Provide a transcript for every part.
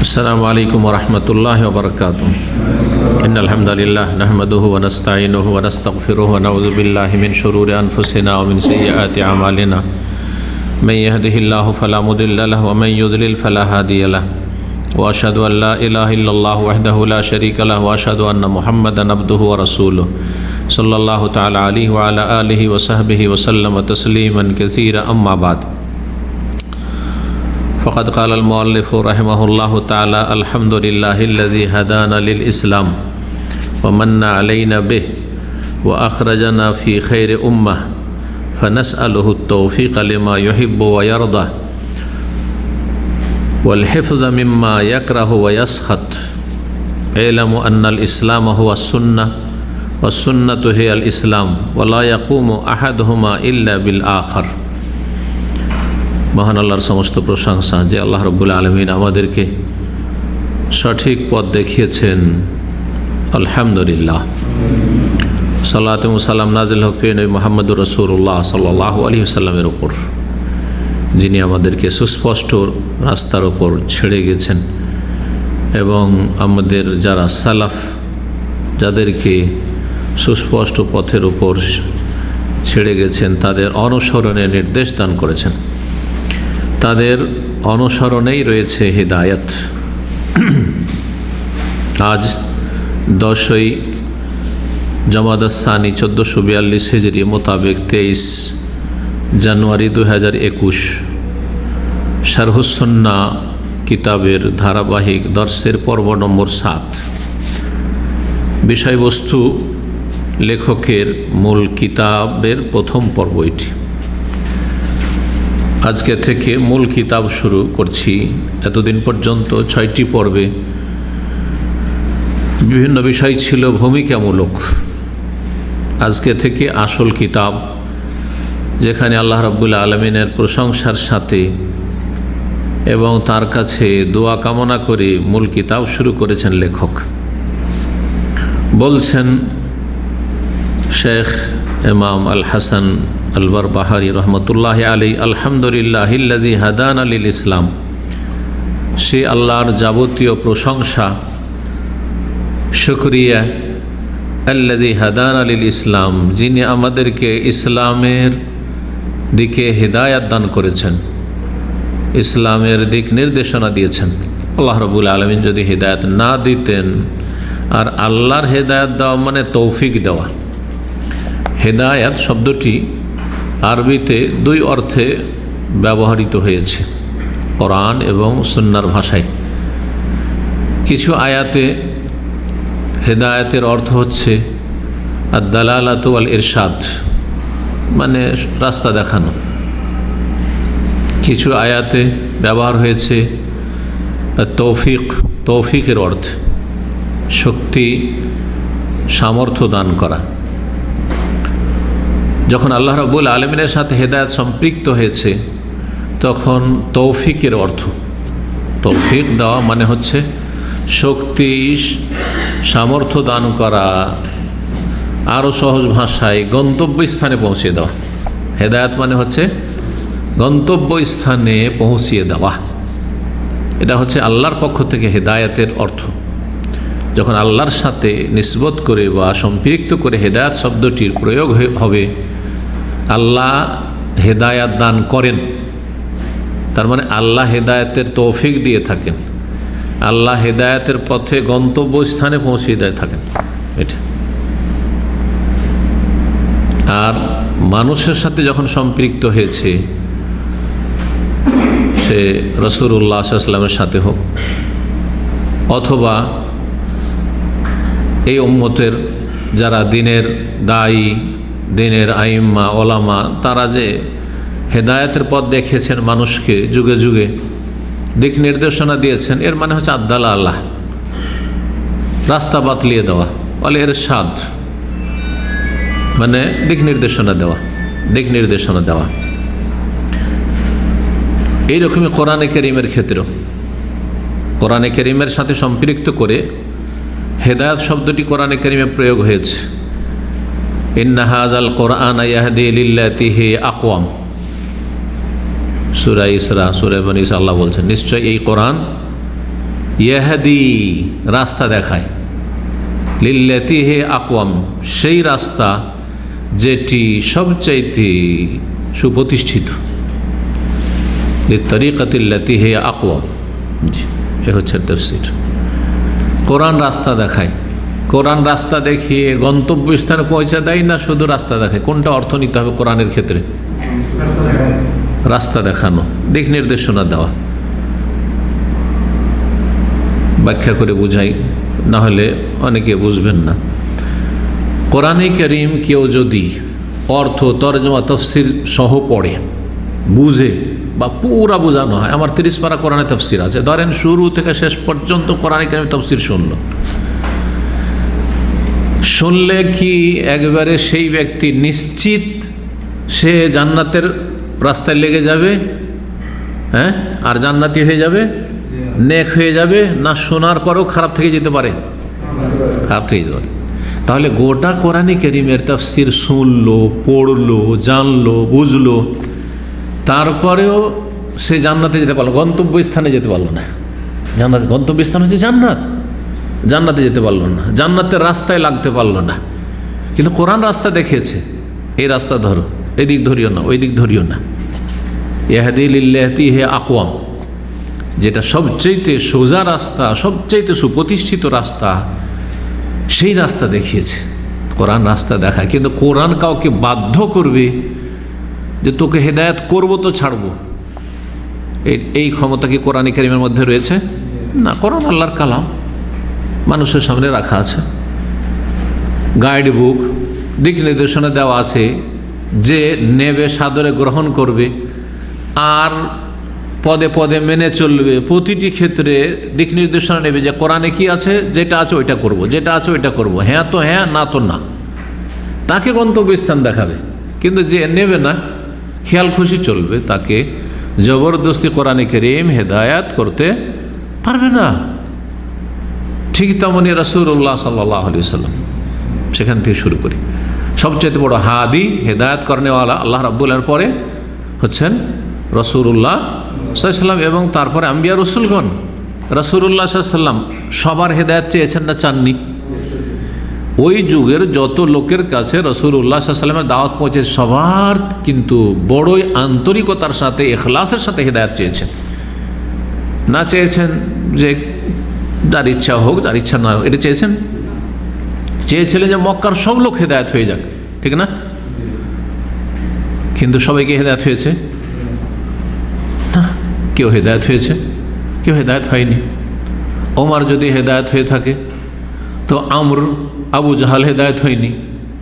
अस्सलामु अलैकुम वरहमतुल्लाहि वबरकातुहू। इन्नल हम्दुलिल्लाह नहमदुहु व नस्तईनुहु व नस्तगफिरुहु व नऊज़ु बिल्लाहि मिन शुरूरि अनफुसिना व मिन सय्यिआति अमालिना। मन यहदिहिल्लाहु फला मुदिल्ल लहु व मन युद्लिल फला हादिय लहु। व अशहदु अन ला इलाहा इल्लल्लाहु वहदहु ला शरीका लहु व अशहदु अन्ना मुहम्मदन अब्दुहु व रसूलुहु सल्लल्लाहु तआला अलैहि व अला आलिहि व सहबिहि व सल्लम तस्लीमन कसीरा। अम्मा बाद, फ़क़द क़ालल मुअल्लिफ़ु रहिमहुल्लाहु तआला अल्हम्दुलिल्लाहिल्लज़ी हदाना लिल इस्लाम व मन्ना अलैना बिहि व अख़रजना फ़ी खैरि उम्मह फ़नस्अलुहु तौफ़ीक़ लिमा युहिब्बु व यरदा वल हिफ़्ज़ मिम्मा यकरहु व यसख़त। इलमु अन्नल इस्लाम हुवा सुन्नह व सुन्नतु हियल इस्लाम व ला यक़ूमु अहदुहुमा इल्ला बिल आख़र। মহান আল্লাহর সমস্ত প্রশংসা যে আল্লাহ রাব্বুল আলামিন আমাদেরকে সঠিক পথ দেখিয়েছেন, আলহামদুলিল্লাহ। সালাত ও সালাম নাজিল হোক নবী মুহাম্মদুর রাসূলুল্লাহ সাল্লাল্লাহু আলাইহি ওয়াসাল্লামের উপর, যিনি আমাদেরকে সুস্পষ্ট রাস্তার উপর ছেড়ে গেছেন এবং আমাদের যারা সালাফ, যাদেরকে সুস্পষ্ট পথের উপর ছেড়ে গেছেন, তাদের অনুসরণের নির্দেশ দান করেছেন। তাদের অনুসরণেই রয়েছে হিদায়াত। আজ 10ই জমাদাস সানি 1442 হিজরি মোতাবেক 23 জানুয়ারি 2021 শারহুস সুন্নাহ কিতাবের ধারাবাহিক দর্সের পর্ব নম্বর 7। বিষয়বস্তু লেখকের মূল কিতাবের প্রথম পর্ব এটি। আজকে থেকে মূল কিতাব শুরু করছি। এতদিন পর্যন্ত 6টি পর্বে বিভিন্ন বিষয় ছিল ভূমিকামূলক। আজকে থেকে আসল কিতাব, যেখানে আল্লাহ রাব্বুল আলামিনের প্রশংসার সাথে এবং তার কাছে দোয়া কামনা করে মূল কিতাব শুরু করেছেন লেখক। বলছেন শেখ ইমাম আল হাসান আল বারবাহারি রহমতুল্লাহি আলাইহি, আলহামদুলিল্লাহিল্লাযী হাদানা লিল ইসলাম। সে আল্লাহর যাবতীয় প্রশংসা, শুকরিয়া, আল্লাযী হাদানা লিল ইসলাম, যিনি আমাদেরকে ইসলামের দিকে হিদায়াত দান করেছেন, ইসলামের দিক নির্দেশনা দিয়েছেন। আল্লাহ রাব্বুল আলামিন যদি হিদায়াত না দিতেন, আর আল্লাহর হিদায়াত দেওয়া মানে তৌফিক দেওয়া। হিদায়াত শব্দটি আরবিতে দুই অর্থে ব্যবহৃত হয়েছে, কোরআন এবং সুন্নাহর ভাষায়। কিছু আয়াতে হিদায়াতের অর্থ হচ্ছে আদ-দালালাতু ওয়াল ইরশাদ, মানে রাস্তা দেখানো। কিছু আয়াতে ব্যবহার হয়েছে তৌফিক, তৌফিকের অর্থ শক্তি, সামর্থ্য দান করা। যখন আল্লাহ রাব্বুল আলামিনের সাথে হেদায়েত সম্পৃক্ত হয়েছে, তখন তৌফিকের অর্থ, তৌফিক দেওয়া মানে হচ্ছে শক্তি, সামর্থ্য দান করা, আরও সহজ ভাষায় গন্তব্যস্থানে পৌঁছে দেওয়া। হেদায়েত মানে হচ্ছে গন্তব্যস্থানে পৌঁছিয়ে দেওয়া। এটা হচ্ছে আল্লাহর পক্ষ থেকে হেদায়েতের অর্থ। যখন আল্লাহর সাথে নিসবত করে বা সম্পৃক্ত করে হেদায়েত শব্দটির প্রয়োগ হবে, আল্লাহ হেদায়াত দান করেন, তার মানে আল্লাহ হেদায়েতের তৌফিক দিয়ে থাকেন, আল্লাহ হেদায়েতের পথে গন্তব্যস্থানে পৌঁছিয়ে দিয়ে থাকেন এটা। আর মানুষের সাথে যখন সম্পৃক্ত হয়েছে, সে রাসূলুল্লাহ সাল্লাল্লাহু আলাইহি ওয়াসাল্লামের সাথে হোক অথবা এই উম্মতের যারা দিনের দায়ী, দিনের আইম্মা, ওলামা, তারা যে হেদায়েতের পথ দেখিয়েছেন মানুষকে, যুগে যুগে দিক নির্দেশনা দিয়েছেন, এর মানে হচ্ছে আদ-দালালাহ, রাস্তা বাতলিয়ে দেওয়া, বলে ইরশাদ মানে দিক নির্দেশনা দেওয়া, দিক নির্দেশনা দেওয়া। এইরকমই কোরআনে কারীমের ক্ষেত্রেও কোরআনে কারীমের সাথে সম্পৃক্ত করে হেদায়েত শব্দটি কোরআনে কারীমে প্রয়োগ হয়েছে। ইন্না হাযাল কোরআন ইয়াহদি লিল্লাতি হি আকওয়াম, সূরা ইসরা, সূরা বনী ইসরা আল্লাহ বলছেন, নিশ্চয় এই কোরআন ইয়াহদি রাস্তা দেখায়, লিল্লাতি হে আকওয়াম সেই রাস্তা যেটি সবচাইতে সুপ্রতিষ্ঠিত, লিত্তারিকাতিল্লাতি হে আকওয়াম। এ হচ্ছে তাফসীর। কোরআন রাস্তা দেখায়, কোরআন রাস্তা দেখিয়ে গন্তব্যস্থানে পৌঁছে দেয় না, শুধু রাস্তা দেখায়। কোনটা অর্থ নিতে হবে কোরআনের ক্ষেত্রে? রাস্তা দেখানো, দিক নির্দেশনা দেওয়া। ব্যাখ্যা করে বুঝাই, না হলে অনেকে বুঝবেন না। কোরআনে কারীম কেউ যদি অর্থ তরজমা তফসির সহ পড়ে, বুঝে বা পুরা বোঝানো হয়, আমার 30 পারা কোরআনে তফসির আছে, ধরেন শুরু থেকে শেষ পর্যন্ত কোরআনে কারীম তফসির শুনলে কি একবারে সেই ব্যক্তি নিশ্চিত সে জান্নাতের রাস্তায় লেগে যাবে, হ্যাঁ, আর জান্নাতি হয়ে যাবে, নেক হয়ে যাবে? না শোনার পরেও খারাপ থেকে যেতে পারে, খারাপ থেকে যেতে পারে। তাহলে গোটা কোরআনে কারীমের তাফসীর শুনলো, পড়লো, জানলো, বুঝলো, তারপরেও সে জান্নাতে যেতে পারলো, গন্তব্যস্থানে যেতে পারলো না। জান্নাত গন্তব্যস্থান হচ্ছে জান্নাত, জান্নাতে যেতে পারলো না, জান্নাতের রাস্তায় লাগতে পারলো না। কিন্তু কোরআন রাস্তা দেখিয়েছে, এই রাস্তা ধরো, এদিক ধরিও না, ওই দিক ধরিও না। ইয়াহদি লিল্লাতি হে আকওয়াম, যেটা সবচাইতে সোজা রাস্তা, সবচাইতে সুপ্রতিষ্ঠিত রাস্তা, সেই রাস্তা দেখিয়েছে। কোরআন রাস্তা দেখায়, কিন্তু কোরআন কাউকে বাধ্য করবে যে তোকে হেদায়েত করব তো ছাড়বো, এই ক্ষমতা কি কোরআনে কারীমের মধ্যে রয়েছে? না। কোরআন আল্লাহর কালাম, মানুষের সামনে রাখা আছে, গাইড বুক, দিক নির্দেশনা দেওয়া আছে, যে নেবে সাদরে গ্রহণ করবে আর পদে পদে মেনে চলবে, প্রতিটি ক্ষেত্রে দিক নির্দেশনা নেবে যে কোরআনে কি আছে, যেটা আছে ওইটা করব, যেটা আছে ওইটা করব, হ্যাঁ তো হ্যাঁ, না তো না, তাকে গন্তব্যস্থান দেখাবে। কিন্তু যে নেবে না, খেয়াল খুশি চলবে, তাকে জবরদস্তি কোরআনে কারীম হেদায়াত করতে পারবে না। ঠিক তেমনি রাসূলুল্লাহ সাল্লাল্লাহু আলাইহি ওয়াসাল্লাম, সেখান থেকে শুরু করি। সবচেয়ে বড় হাদি, হেদায়াত করেনেওয়ালা আল্লাহ রাব্বুল আলামিনের পরে হচ্ছেন রাসূলুল্লাহ সাল্লাল্লাহু আলাইহি ওয়াসাল্লাম, এবং তারপরে আম্বিয়া রসুলগণ। রাসূলুল্লাহ সাল্লাল্লাহু আলাইহি ওয়াসাল্লাম সবার হেদায়াত চেয়েছেন না চাননি? ওই যুগের যত লোকের কাছে রাসূলুল্লাহ সাল্লাল্লাহু আলাইহি ওয়াসাল্লামের দাওয়াত পৌঁছে, সবার কিন্তু বড়ই আন্তরিকতার সাথে, ইখলাসের সাথে হেদায়াত চেয়েছেন। না চেয়েছেন যে যার ইচ্ছা হোক, যার ইচ্ছা না হোক, এটা চেয়েছেন? চেয়েছিলেন যে মক্কার সব লোক হেদায়েত হয়ে যাক, ঠিক না? কিন্তু সবাইকে হেদায়েত হয়েছে না, কেউ হেদায়েত হয়েছে, কেউ হেদায়েত হয়নি। ওমর যদি হেদায়েত হয়ে থাকে তো আমর, আবু জাহাল হেদায়েত হয়নি,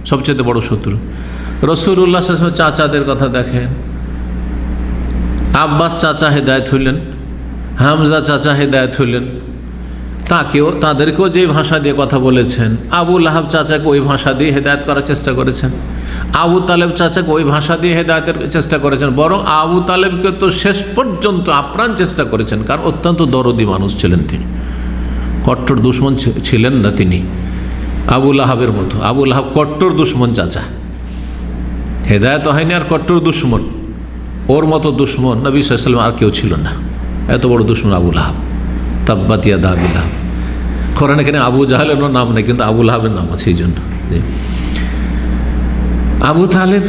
সবচেয়ে বড় শত্রু। রাসূলুল্লাহ সাল্লাল্লাহু আলাইহি ওয়াসাল্লাম চাচাদের কথা দেখেন, আব্বাস চাচা হেদায়েত হইলেন, হামজা চাচা হেদায়েত হইলেন, তাদেরকেও যে ভাষা দিয়ে কথা বলেছেন, আবু লাহাব চাচাকে ওই ভাষা দিয়ে হেদায়েত করার চেষ্টা করেছেন, আবু তালেব চাচাকে ওই ভাষা দিয়ে হেদায়েতের চেষ্টা করেছেন, বরং আবু তালেবকে তো শেষ পর্যন্ত আপ্রাণ চেষ্টা করেছেন, কারণ অত্যন্ত দরদি মানুষ ছিলেন তিনি, কট্টর দুশমন ছিলেন না তিনি আবু লাহাবের মতো। আবু লাহাব কট্টর দুশমন চাচা, হেদায়েত হয়নি আর কট্টর দুশমন, ওর মতো দুশমন নবী সাল্লাল্লাহু আলাইহি ওয়াসাল্লাম আর কেউ ছিল না, এত বড় দুশমন আবু লাহাব। তাব্বাত ইয়াদা আবি লাহাব। কোরআনে এখানে আবু জাহেলের নাম নেই, কিন্তু আবু লাহাবের নাম আছে এই জন্য। আবু তালেব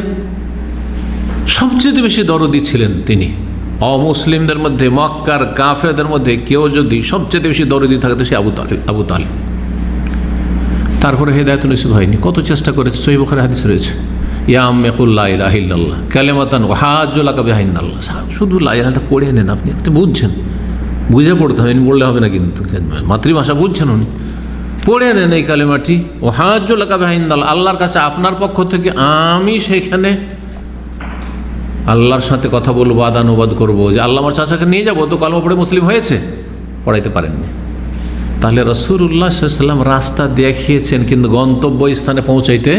সবচেয়ে বেশি দরদি ছিলেন তিনি। অমুসলিমদের মধ্যে, মক্কার কাফেরদের মধ্যে কেউ যদি সবচেয়ে বেশি দরদি থাকে তো সে আবু তালেব। তারপরে হেদায়েত নসিব হয়নি, কত চেষ্টা করেছে। সহিহ বুখারী হাদিস রয়েছে, ইয়া আম্মি কুল লা ইলাহা ইল্লাল্লাহ কালিমাতান ওয়াহাজ্জু লাকা বিহা ইনদাল্লাহ। শুধু লা ইলাহাটা পড়ে নেন, আপনি বুঝছেন, বুঝে পড়তে হবে, বললে হবে না, কিন্তু মাতৃভাষা বুঝছেন উনি, পড়ে নেন এই কালিমাটি, ওয়াহাজ্জু লাকা বিহা ইনদাল্লাহ, আল্লাহর কাছে আপনার পক্ষ থেকে আমি সেখানে আল্লাহর সাথে কথা বলবো, আদানুবাদ করবো, যে আল্লাহ আমার চাচাকে নিয়ে যাবো, তো কালেমা পড়ে মুসলিম হয়েছে, পড়াইতে পারেননি। তাহলে রাসূলুল্লাহ সাল্লাল্লাহু আলাইহি ওয়াসাল্লাম রাস্তা দেখিয়েছেন, কিন্তু গন্তব্য স্থানে পৌঁছাইতে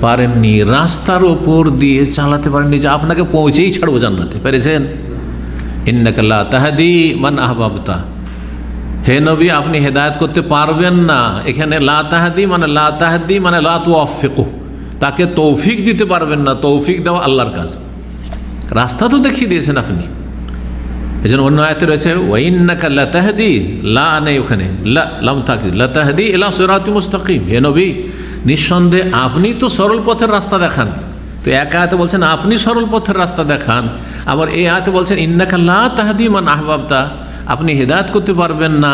পারেননি, রাস্তার ওপর দিয়ে চালাতে পারেননি যে আপনাকে পৌঁছেই ছাড়বো জান্নাতে। পেরেছেন? ইন্নাকা লা তাহদি মান আহবাবতা, হে নবী আপনি হেদায়েত করতে পারবেন না। এখানে লা তাহদি মানে লা তুওয়াফিকু, তাকে তৌফিক দিতে পারবেন না। তৌফিক দেওয়া আল্লাহর কাজ। রাস্তা তো দেখিয়ে দিয়েছেন আপনি, এই জন্য অন্য আয়াতে রয়েছে ওয়াইন্নাকা লাতাহদি, লা নেই ওখানে, লাম তাকিদ, লাতাহদি ইলা সিরাতিম মুস্তাকিম। হে নবী, নিঃসন্দেহে আপনি তো সরল পথের রাস্তা দেখান। তো এক আয়াতে বলছেন আপনি সরল পথের রাস্তা দেখান, আবার এই আয়াতে বলছেন ইন্নাকা লা তাহদি মান আহবাবতা, আপনি হেদায়েত করতে পারবেন না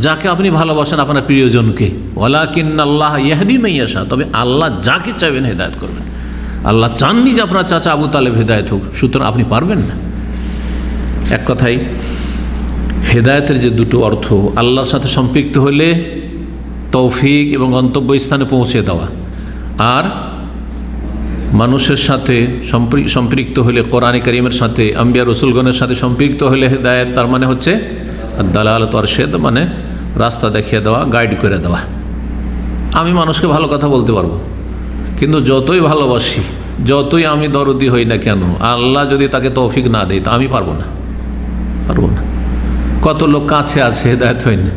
যাকে আপনি ভালোবাসেন, আপনার প্রিয়জনকে। ওয়ালাকিন্নাল্লাহ ইয়াহদি মান ইয়াশা, তবে আল্লাহ যাকে চাইবেন হেদায়েত করবেন। আল্লাহ চাননি যে আপনার চাচা আবু তালেব হেদায়েত হোক, সুতরাং আপনি পারবেন না। এক কথাই হেদায়েতের যে দুটো অর্থ, আল্লাহর সাথে সম্পৃক্ত হলে তৌফিক এবং গন্তব্যস্থানে পৌঁছে দেওয়া, আর মানুষের সাথে সম্পৃক্ত হলে কোরআনে কারীমের সাথে, আম্বিয়া রসুলগণের সাথে সম্পৃক্ত হলে হেদায়েত, তার মানে হচ্ছে দালালাত ওয়ার ইরশাদ, মানে রাস্তা দেখিয়ে দেওয়া, গাইড করে দেওয়া। আমি মানুষকে ভালো কথা বলতে পারবো, কিন্তু যতই ভালোবাসি, যতই আমি দরদি হই না কেন, আল্লাহ যদি তাকে তৌফিক না দেয় তা আমি পারবো না। কত লোক কাছে আছে, হেদায়েত হয় না,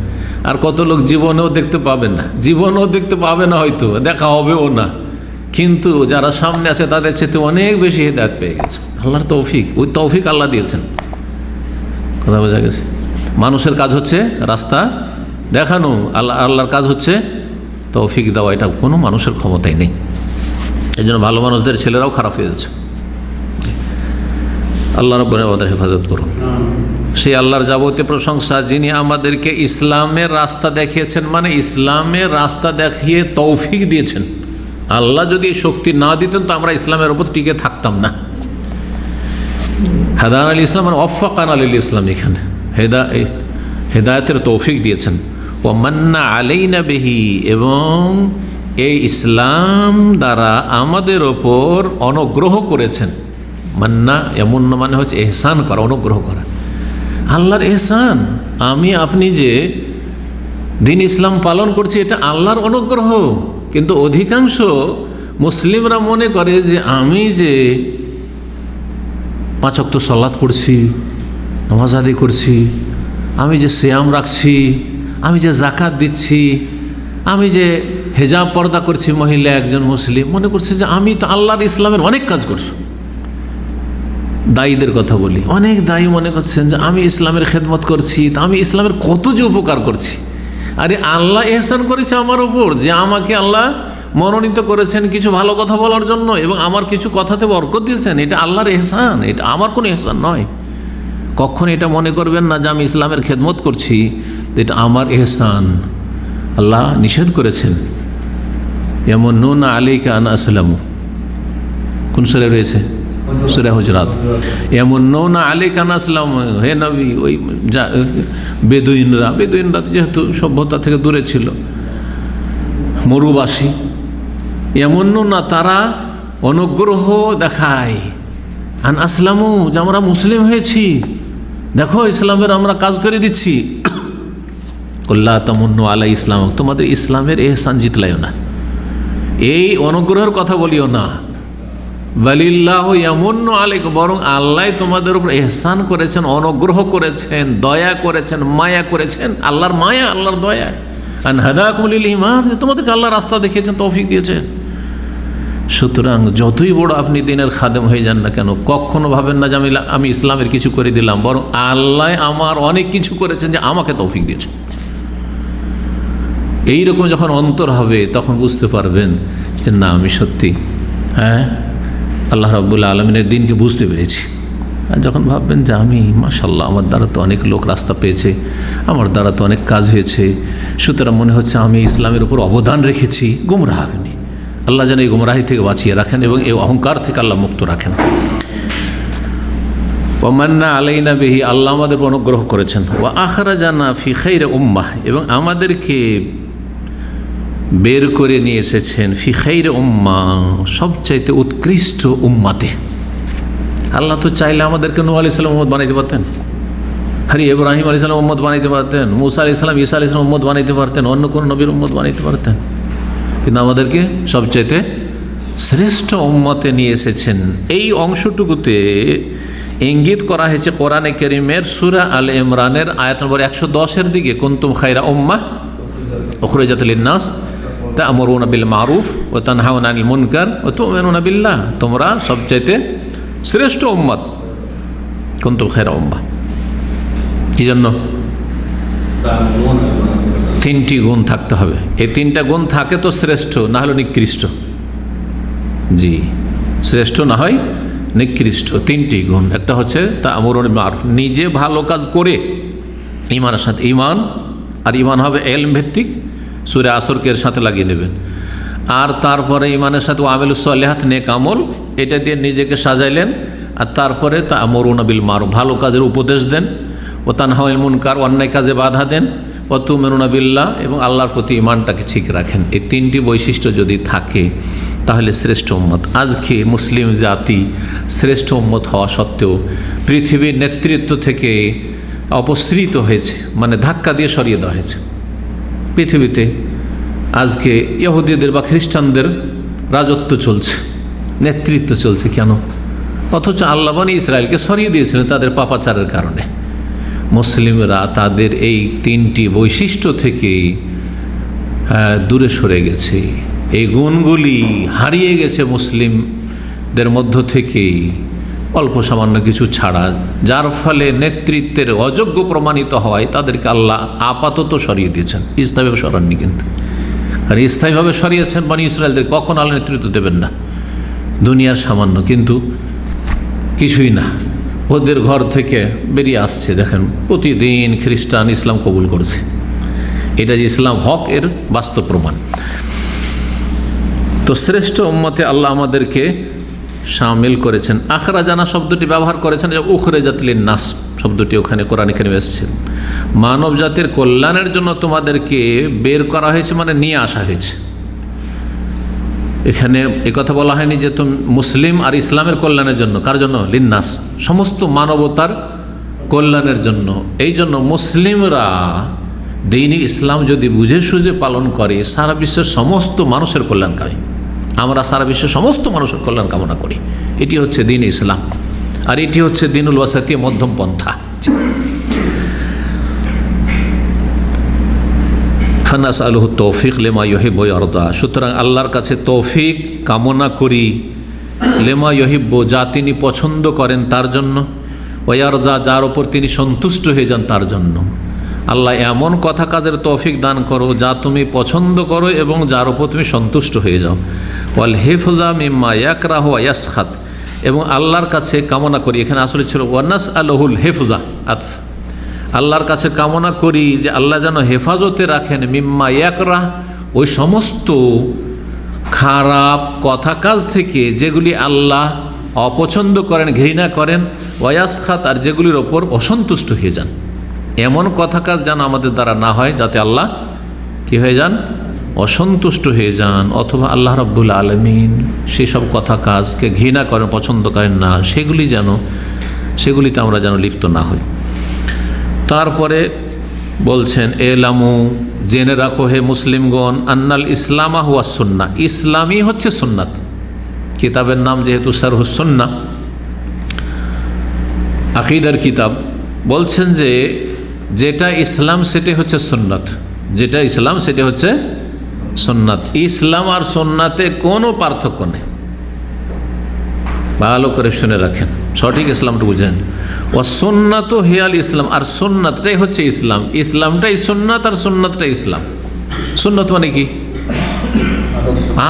আর কত লোক জীবনেও দেখতে পাবেন না, হয়তো দেখা হবেও না, কিন্তু যারা সামনে আছে তাদের চেয়ে অনেক বেশি হেদায়েত পেয়ে গেছে। আল্লাহর তৌফিক, ওই তৌফিক আল্লাহ দিয়েছেন। কথা বোঝা গেছে? মানুষের কাজ হচ্ছে রাস্তা দেখানো, আল্লাহর কাজ হচ্ছে তৌফিক দেওয়া। এটা কোনো মানুষের ক্ষমতাই নেই। এই জন্য ভালো মানুষদের ছেলেরাও খারাপ হয়ে যাচ্ছে। আল্লাহ রাব্বুল আলামিন আমাদের হেফাজত করুন। সেই আল্লাহর যাবতীয় প্রশংসা, যিনি আমাদেরকে ইসলামের রাস্তা দেখিয়েছেন, মানে ইসলামের রাস্তা দেখিয়ে তৌফিক দিয়েছেন। আল্লাহ যদি এই শক্তি না দিতেন তো আমরা ইসলামের ওপর টিকে থাকতাম না। হাদান আল ইসলাম মানে ওয়াফাকান আলিল ইসলাম, এখানে হেদায়েতের তৌফিক দিয়েছেন। ওয়া মান্না আলাইনা বিহি, এবং এই ইসলাম দ্বারা আমাদের ওপর অনুগ্রহ করেছেন। মান্না এমন মানে হচ্ছে এহসান করা, অনুগ্রহ করা, আল্লাহর এহসান। আমি আপনি যে দিন ইসলাম পালন করছি এটা আল্লাহর অনুগ্রহ, কিন্তু অধিকাংশ মুসলিমরা মনে করে যে আমি যে 5 ওয়াক্ত সালাত পড়ছি, নামাজ আদায় করছি, আমি যে সিয়াম রাখছি, আমি যে যাকাত দিচ্ছি, আমি যে হেজাব পর্দা করছি, মহিলা একজন মুসলিম, মনে করছে যে আমি তো আল্লাহর ইসলামের অনেক কাজ করছি। দায়ীদের কথা বলি, অনেক দায়ী মনে করছেন যে আমি ইসলামের খেদমত করছি, তা আমি ইসলামের কত যে উপকার করছি। আরে আল্লাহ এহসান করেছে আমার ওপর, যে আমাকে আল্লাহ মনোনীত করেছেন কিছু ভালো কথা বলার জন্য, এবং আমার কিছু কথাতে বরকত দিয়েছেন। এটা আল্লাহর এহসান, এটা আমার কোনো এহসান নয়। কখন এটা মনে করবেন না যে আমি ইসলামের খেদমত করছি, এটা আমার এহসান। আল্লাহ নিষেধ করেছেন, যেমন নুন আলাইকা আন আসলামু, কোন সূরা রয়েছে? সূরা হুজরাত। এমন নুন আলাইকা আন আসলামু, হে নবী, ওই বেদুইনরা যেহেতু সভ্যতা থেকে দূরে ছিল, মরুবাসী, এমন না তারা অনুগ্রহ দেখায়, আন আসলামু, যে আমরা মুসলিম হয়েছি, দেখো ইসলামের আমরা কাজ করে দিচ্ছি। আল্লাহ তামুন্নু আলাই ইসলাম, তোমাদের ইসলামের এহসান জিতলাইও না, এই অনুগ্রহের কথা বলিও না। বালিল্লাহু ইয়ামুন্নু আলাইকুম, বরং আল্লাহ তোমাদের উপর এহসান করেছেন, অনুগ্রহ করেছেন, দয়া করেছেন, মায়া করেছেন। আল্লাহর মায়া, আল্লাহর দয়া। আন হাদাকুম লিল ঈমান, তোমাদেরকে আল্লাহ রাস্তা দেখিয়েছেন, তৌফিক দিয়েছেন। সুতরাং যতই বড় আপনি দিনের খাদেম হয়ে যান না কেন, কখনো ভাবেন না যে আমি ইসলামের কিছু করে দিলাম, বরং আল্লাহ আমার অনেক কিছু করেছেন, যে আমাকে তৌফিক দিয়েছেন। এইরকম যখন অন্তর হবে তখন বুঝতে পারবেন যে না, আমি সত্যি আল্লাহ রাব্বুল আলামিনের দিনকে বুঝতে পেরেছি। আর যখন ভাববেন যে আমি মাশাআল্লাহ, আমার দ্বারা তো অনেক লোক রাস্তা পেয়েছে, আমার দ্বারা তো অনেক কাজ হয়েছে, সুতরাং মনে হচ্ছে আমি ইসলামের উপর অবদান রেখেছি, গুমরাহ হবেনি। আল্লাহ যেন এই গুমরাহি থেকে বাঁচিয়ে রাখেন এবং এই অহংকার থেকে আল্লাহ মুক্ত রাখেন। ওয়া মান্না আলাইনা বিহি, আল্লাহ আমাদের অনুগ্রহ করেছেন। ওয়া আখরাজানা ফি খাইরি উম্মাহ, এবং আমাদেরকে বের করে নিয়ে এসেছেন ফি খাইরি উম্মাহ, সবচাইতে উৎকৃষ্ট উম্মাতে। আল্লাহ তো চাইলে আমাদেরকে নূহ আলাইহিস সালাম উম্মত বানাইতে পারতেন, ইব্রাহিম আলাইহিস সালাম উম্মত বানাইতে পারতেন, মূসা আলাইহিস সালাম, ঈসা আলাইহিস সালাম উম্মত বানাইতে পারতেন, অন্য কোন নবীর উম্মত বানাইতে পারতেন, কিন্তু আমাদেরকে সবচাইতে শ্রেষ্ঠ উম্মতে নিয়ে এসেছেন। এই অংশটুকুতে ইঙ্গিত করা হয়েছে কোরআনে কারীমের সূরা আল ইমরানের আয়াত নম্বর 110-এর দিকে, কুনতুম খায়রা উম্মাহ উখরিজাত লিন-নাস তা'মুরুনা বিল মারুফ ওয়া তানহাউনা আনিল মুনকার ওয়া তু'মিনুনা বিল্লাহ, তোমরা সবচাইতে শ্রেষ্ঠ উম্মত, কুনতুম খায়রা উম্মাহ। কি জন্য? তিনটি গুণ থাকতে হবে। এই তিনটা গুণ থাকে তো শ্রেষ্ঠ, না হলে নিকৃষ্ট। জি, শ্রেষ্ঠ না হয় নিকৃষ্ট। তিনটি গুণ, একটা হচ্ছে তা'মুরুনা বিল মারুফ, নিজে ভালো কাজ করে ইমানের সাথে, ইমান আর ইমান হবে ইলম ভিত্তিক, সূরা আসরকে এর সাথে লাগিয়ে নেবেন। আর তারপরে ইমানের সাথে আমিলুস সালিহাত, নেক আমল, এটা দিয়ে নিজেকে সাজাইলেন। আর তারপরে তা'মুরুনা বিল মারুফ, ভালো কাজের উপদেশ দেন। ও তানহাউনা আনিল মুনকার, অন্যায় কাজে বাধা দেন। ও তু'মিনুনা বিল্লাহ, এবং আল্লাহর প্রতি ইমানটাকে ঠিক রাখেন। এই তিনটি বৈশিষ্ট্য যদি থাকে তাহলে শ্রেষ্ঠ উম্মত। আজকে মুসলিম জাতি শ্রেষ্ঠ উম্মত হওয়া সত্ত্বেও পৃথিবীর নেতৃত্ব থেকে অপসৃত হয়েছে, মানে ধাক্কা দিয়ে সরিয়ে দেওয়া হয়েছে। পৃথিবীতে আজকে ইহুদিদের বা খ্রিস্টানদের রাজত্ব চলছে, নেতৃত্ব চলছে। কেন? অথচ আল্লাহ বনী ইসরায়েলকে সরিয়ে দিয়েছিলেন তাদের পাপাচারের কারণে। মুসলিমরা তাদের এই তিনটি বৈশিষ্ট্য থেকে দূরে সরে গেছে, এই গুণগুলি হারিয়ে গেছে মুসলিমদের মধ্য থেকে অল্প সামান্য কিছু ছাড়া, যার ফলে নেতৃত্বের অযোগ্য প্রমাণিত হওয়ায় তাদেরকে আল্লাহ আপাতত সরিয়ে দিয়েছেন। স্থায়ীভাবে সরাননি, কিন্তু আর স্থায়ীভাবে সরিয়েছেন বনী ইসরায়েলদের। কখন আল্লাহ নেতৃত্ব দেবেন না, দুনিয়ার সামান্য, কিন্তু কিছুই না, ওদের ঘর থেকে বেরিয়ে আসছে। দেখেন প্রতিদিন খ্রিস্টান ইসলাম কবুল করছে। এটা যে ইসলাম হক, এর বাস্তব প্রমাণ। তো শ্রেষ্ঠ উম্মতে আল্লাহ আমাদেরকে শামিল করেছেন। আখরাজানা শব্দটি ব্যবহার করেছেন, যে উখরিজাত লিন-নাস শব্দটি ওখানে কোরআনে কারিমে এসেছে। মানব জাতির কল্যাণের জন্য তোমাদেরকে বের করা হয়েছে, মানে নিয়ে আসা হয়েছে। এখানে কথা বলা হয়নি যে তুমি মুসলিম আর ইসলামের কল্যাণের জন্য। কার জন্য? লিন-নাস, সমস্ত মানবতার কল্যাণের জন্য। এই জন্য মুসলিমরা দ্বীন ইসলাম যদি বুঝে সুঝে পালন করে, সারা বিশ্বের সমস্ত মানুষের কল্যাণকারী। আমরা সারা বিশ্বের সমস্ত মানুষের কল্যাণ কামনা করি। এটি হচ্ছে দ্বীন ইসলাম, আর এটি হচ্ছে দ্বীনুল ওয়াসাতিয়া, মধ্যম পন্থা। ফানাসআলুহু তৌফিক লিমা ইউহিব্বু ওয়া ইয়ারদা, সুতরাং আল্লাহর কাছে তৌফিক কামনা করি, লিমা ইউহিব্বু, যা তিনি পছন্দ করেন তার জন্য, ওয়া ইয়ারদা, যার ওপর তিনি সন্তুষ্ট হয়ে যান তার জন্য। আল্লাহ এমন কথা কাজের তৌফিক দান করো যা তুমি পছন্দ করো এবং যার উপর তুমি সন্তুষ্ট হয়ে যাও। ওয়াল হিফযা মিম্মা ইয়াকরাহু ওয়া ইয়াসখাত, এবং আল্লাহর কাছে কামনা করি, এখানে আসলে ছিল ওয়ানাসআলুহুল হিফযা, আতফ। আল্লাহর কাছে কামনা করি যে আল্লাহ যেন হেফাজতে রাখেন মিম্মা ইয়াকরাহ, ওই সমস্ত খারাপ কথা কাজ থেকে যেগুলি আল্লাহ অপছন্দ করেন, ঘৃণা করেন, ওয়া ইয়াসখাত, আর যেগুলির ওপর অসন্তুষ্ট হয়ে যান। এমন কথা কাজ যেন আমাদের দ্বারা না হয় যাতে আল্লাহ কি হয়ে যান? অসন্তুষ্ট হয়ে যান, অথবা আল্লাহ রাব্বুল আলামিন সেসব কথা কাজকে ঘৃণা করেন, পছন্দ করেন না, সেগুলিতে আমরা যেন লিপ্ত না হই। তারপরে বলছেন এলামু, জেনে রাখো হে মুসলিমগণ, আন্নাল ইসলামা হুয়া সুন্নাহ, ইসলামই হচ্ছে সুন্নাত। কিতাবের নাম যেহেতু শারহুস সুন্নাহ, আকীদার কিতাব, বলছেন যে যেটা ইসলাম সেটাই হচ্ছে সুন্নাত, যেটা ইসলাম সেটা হচ্ছে সুন্নাত। ইসলাম আর সুন্নাতে কোনো পার্থক্য নেই, ভালো করে শুনে রাখেন, সঠিক ইসলামটা বুঝেন। ও সুন্নাত হিয়াল ইসলাম, আর সুন্নাতটাই হচ্ছে ইসলাম। ইসলামটাই সুন্নাত আর সুন্নাতটাই ইসলাম। সুন্নাত মানে কি?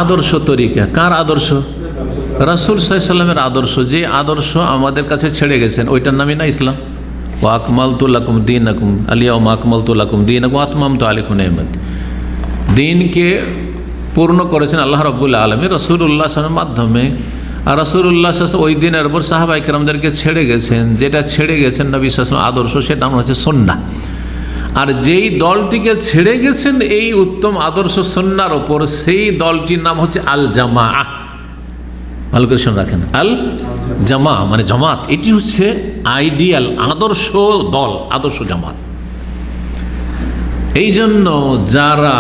আদর্শ, তরিকা। কার আদর্শ? রাসূল সাল্লাল্লাহু আলাইহি ওয়াসাল্লামের আদর্শ। যে আদর্শ আমাদের কাছে ছেড়ে গেছেন ওইটার নামই না ইসলাম। ওয়া আকমালতু লাকুম দীনাকুম আল-ইয়াওমা আকমালতু লাকুম দীনাকুম ওয়া আতমামতু আলাইকুম নি'মাতি। দ্বীনকে পূর্ণ করেছেন আল্লাহ রাব্বুল আলামিন রাসূলুল্লাহ সাল্লাল্লাহু আলাইহি ওয়াসাল্লামের মাধ্যমে। আর রাসূলুল্লাহ সাল্লাল্লাহু আলাইহি ওয়াসাল্লাম ওই দিনের পর সাহাবায়ে কেরামদেরকে ছেড়ে গেছেন, যেটা ছেড়ে গেছেন নবী সাল্লাল্লাহু আলাইহি ওয়াসাল্লাম আদর্শ, সেটা নাম হচ্ছে সুন্নাহ। আর যেই দলটিকে ছেড়ে গেছেন এই উত্তম আদর্শ সুন্নাহর ওপর, সেই দলটির নাম হচ্ছে আল জামাআহ। ভালো করে শুনে রাখেন, আল জামা মানে জামাত। এটি হচ্ছে আইডিয়াল আদর্শ দল, আদর্শ জামাত। এই জন্য যারা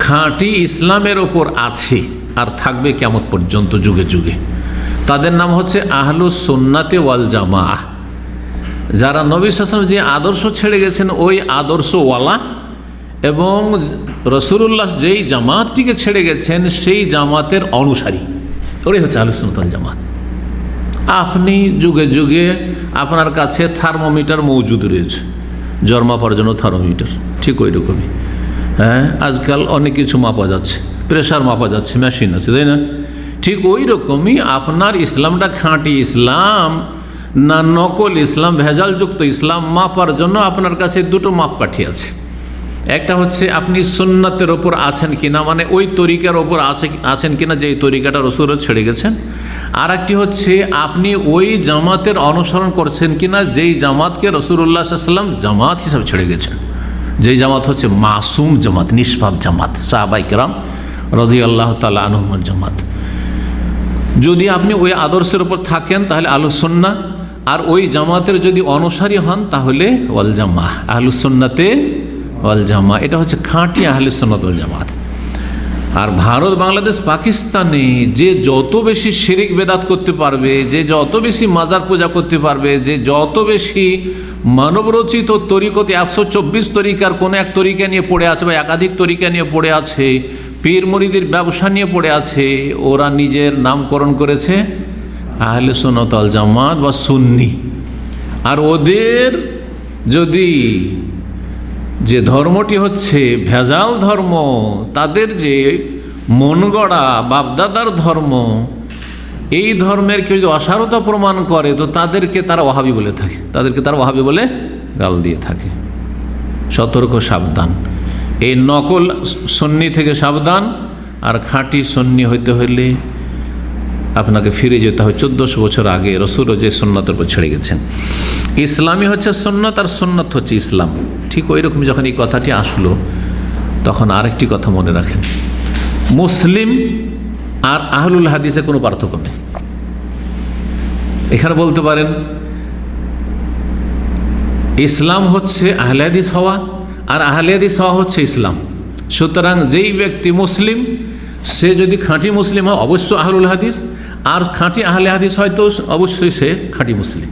খাঁটি ইসলামের ওপর আছে আর থাকবে কিয়ামত পর্যন্ত, যুগে যুগে, তাদের নাম হচ্ছে আহলুস সুন্নাতে ওয়াল জামাআহ। যারা নবী সাল্লাল্লাহু আলাইহি ওয়াসাল্লাম যে আদর্শ ছেড়ে গেছেন ওই আদর্শওয়ালা, এবং রাসূলুল্লাহ যেই জামাতটিকে ছেড়ে গেছেন সেই জামাতের অনুসারী, ওরাই হচ্ছে আহলুস সুন্নাত ওয়াল জামাত। আপনি যুগে যুগে আপনার কাছে থার্মোমিটার মজুদ রয়েছে, জ্বর মাপার জন্য থার্মোমিটার, ঠিক ওই রকমই। হ্যাঁ, আজকাল অনেক কিছু মাপা যাচ্ছে, প্রেশার মাপা যাচ্ছে, মেশিন আছে, তাই না? ঠিক ওই রকমই আপনার ইসলামটা খাঁটি ইসলাম না নকল ইসলাম, ভেজালযুক্ত ইসলাম মাপার জন্য আপনার কাছে দুটো মাপকাঠি আছে। একটা হচ্ছে আপনি সুন্নাতের ওপর আছেন কিনা, মানে ওই তরিকার ওপর আছেন কিনা যেই তরিকাটা রসুল ছেড়ে গেছেন। আর একটি হচ্ছে আপনি ওই জামাতের অনুসরণ করছেন কিনা যেই জামাতকে রাসূলুল্লাহ সাল্লাল্লাহু আলাইহি ওয়াসাল্লাম জামাত হিসাবে ছেড়ে গেছেন, যেই জামাত হচ্ছে মাসুম জামাত, নিষ্পাপ জামাত, সাহাবায়ে কেরাম রাদিয়াল্লাহু তাআলা আনহুমের জামাত। যদি আপনি ওই আদর্শের উপর থাকেন তাহলে আহলুস সুন্নাহ, আর ওই জামাতের যদি অনুসারী হন তাহলে ওয়াল জামাহ, আহলুস সুন্নাতে ওয়াল জামাহ। এটা হচ্ছে খাঁটি আহলুস সুন্নাত ওয়াল জামাত। আর ভারত, বাংলাদেশ, পাকিস্তানে যে যত বেশি শিরিক বেদাত করতে পারবে, যে যত বেশি মাজার পূজা করতে পারবে, যে যত বেশি মানবরচিত তরিকতে 124 তরিকার কোনো এক তরিকা নিয়ে পড়ে আছে বা একাধিক তরিকা নিয়ে পড়ে আছে, পীর মুরিদের ব্যবসা নিয়ে পড়ে আছে, ওরা নিজের নামকরণ করেছে আহলে সুন্নাত ওয়াল জামাত বা সুন্নি। আর ওদের যদি যে ধর্মটি হচ্ছে ভেজাল ধর্ম, তাদের যে মন গড়া বাপদাদার ধর্ম, এই ধর্মের কেউ যদি অসারতা প্রমাণ করে তো তাদেরকে তারা ওয়াহাবি বলে থাকে, তাদেরকে তারা ওয়াহাবি বলে গাল দিয়ে থাকে। সতর্ক, সাবধান। এই নকল সুন্নি থেকে সাবধান। আর খাঁটি সুন্নি হইতে হলে আপনাকে ফিরে যেতে হবে 1400 বছর আগে রসুল যে সুন্নাতের উপর ছেড়ে গেছেন। ইসলামই হচ্ছে সুন্নাত আর সুন্নাত হচ্ছে ইসলাম। ঠিক ওই রকম যখন এই কথাটি আসলো তখন আরেকটি কথা মনে রাখেন, মুসলিম আর আহলুল হাদিসে কোনো পার্থক্য নেই। এখানে বলতে পারেন ইসলাম হচ্ছে আহলে হাদিস হওয়া আর আহলে হাদিস হওয়া হচ্ছে ইসলাম। সুতরাং যেই ব্যক্তি মুসলিম সে যদি খাঁটি মুসলিম হয় অবশ্য আহলুল হাদিস, আর খাঁটি আহলে হাদিস হয়তো অবশ্যই সে খাঁটি মুসলিম।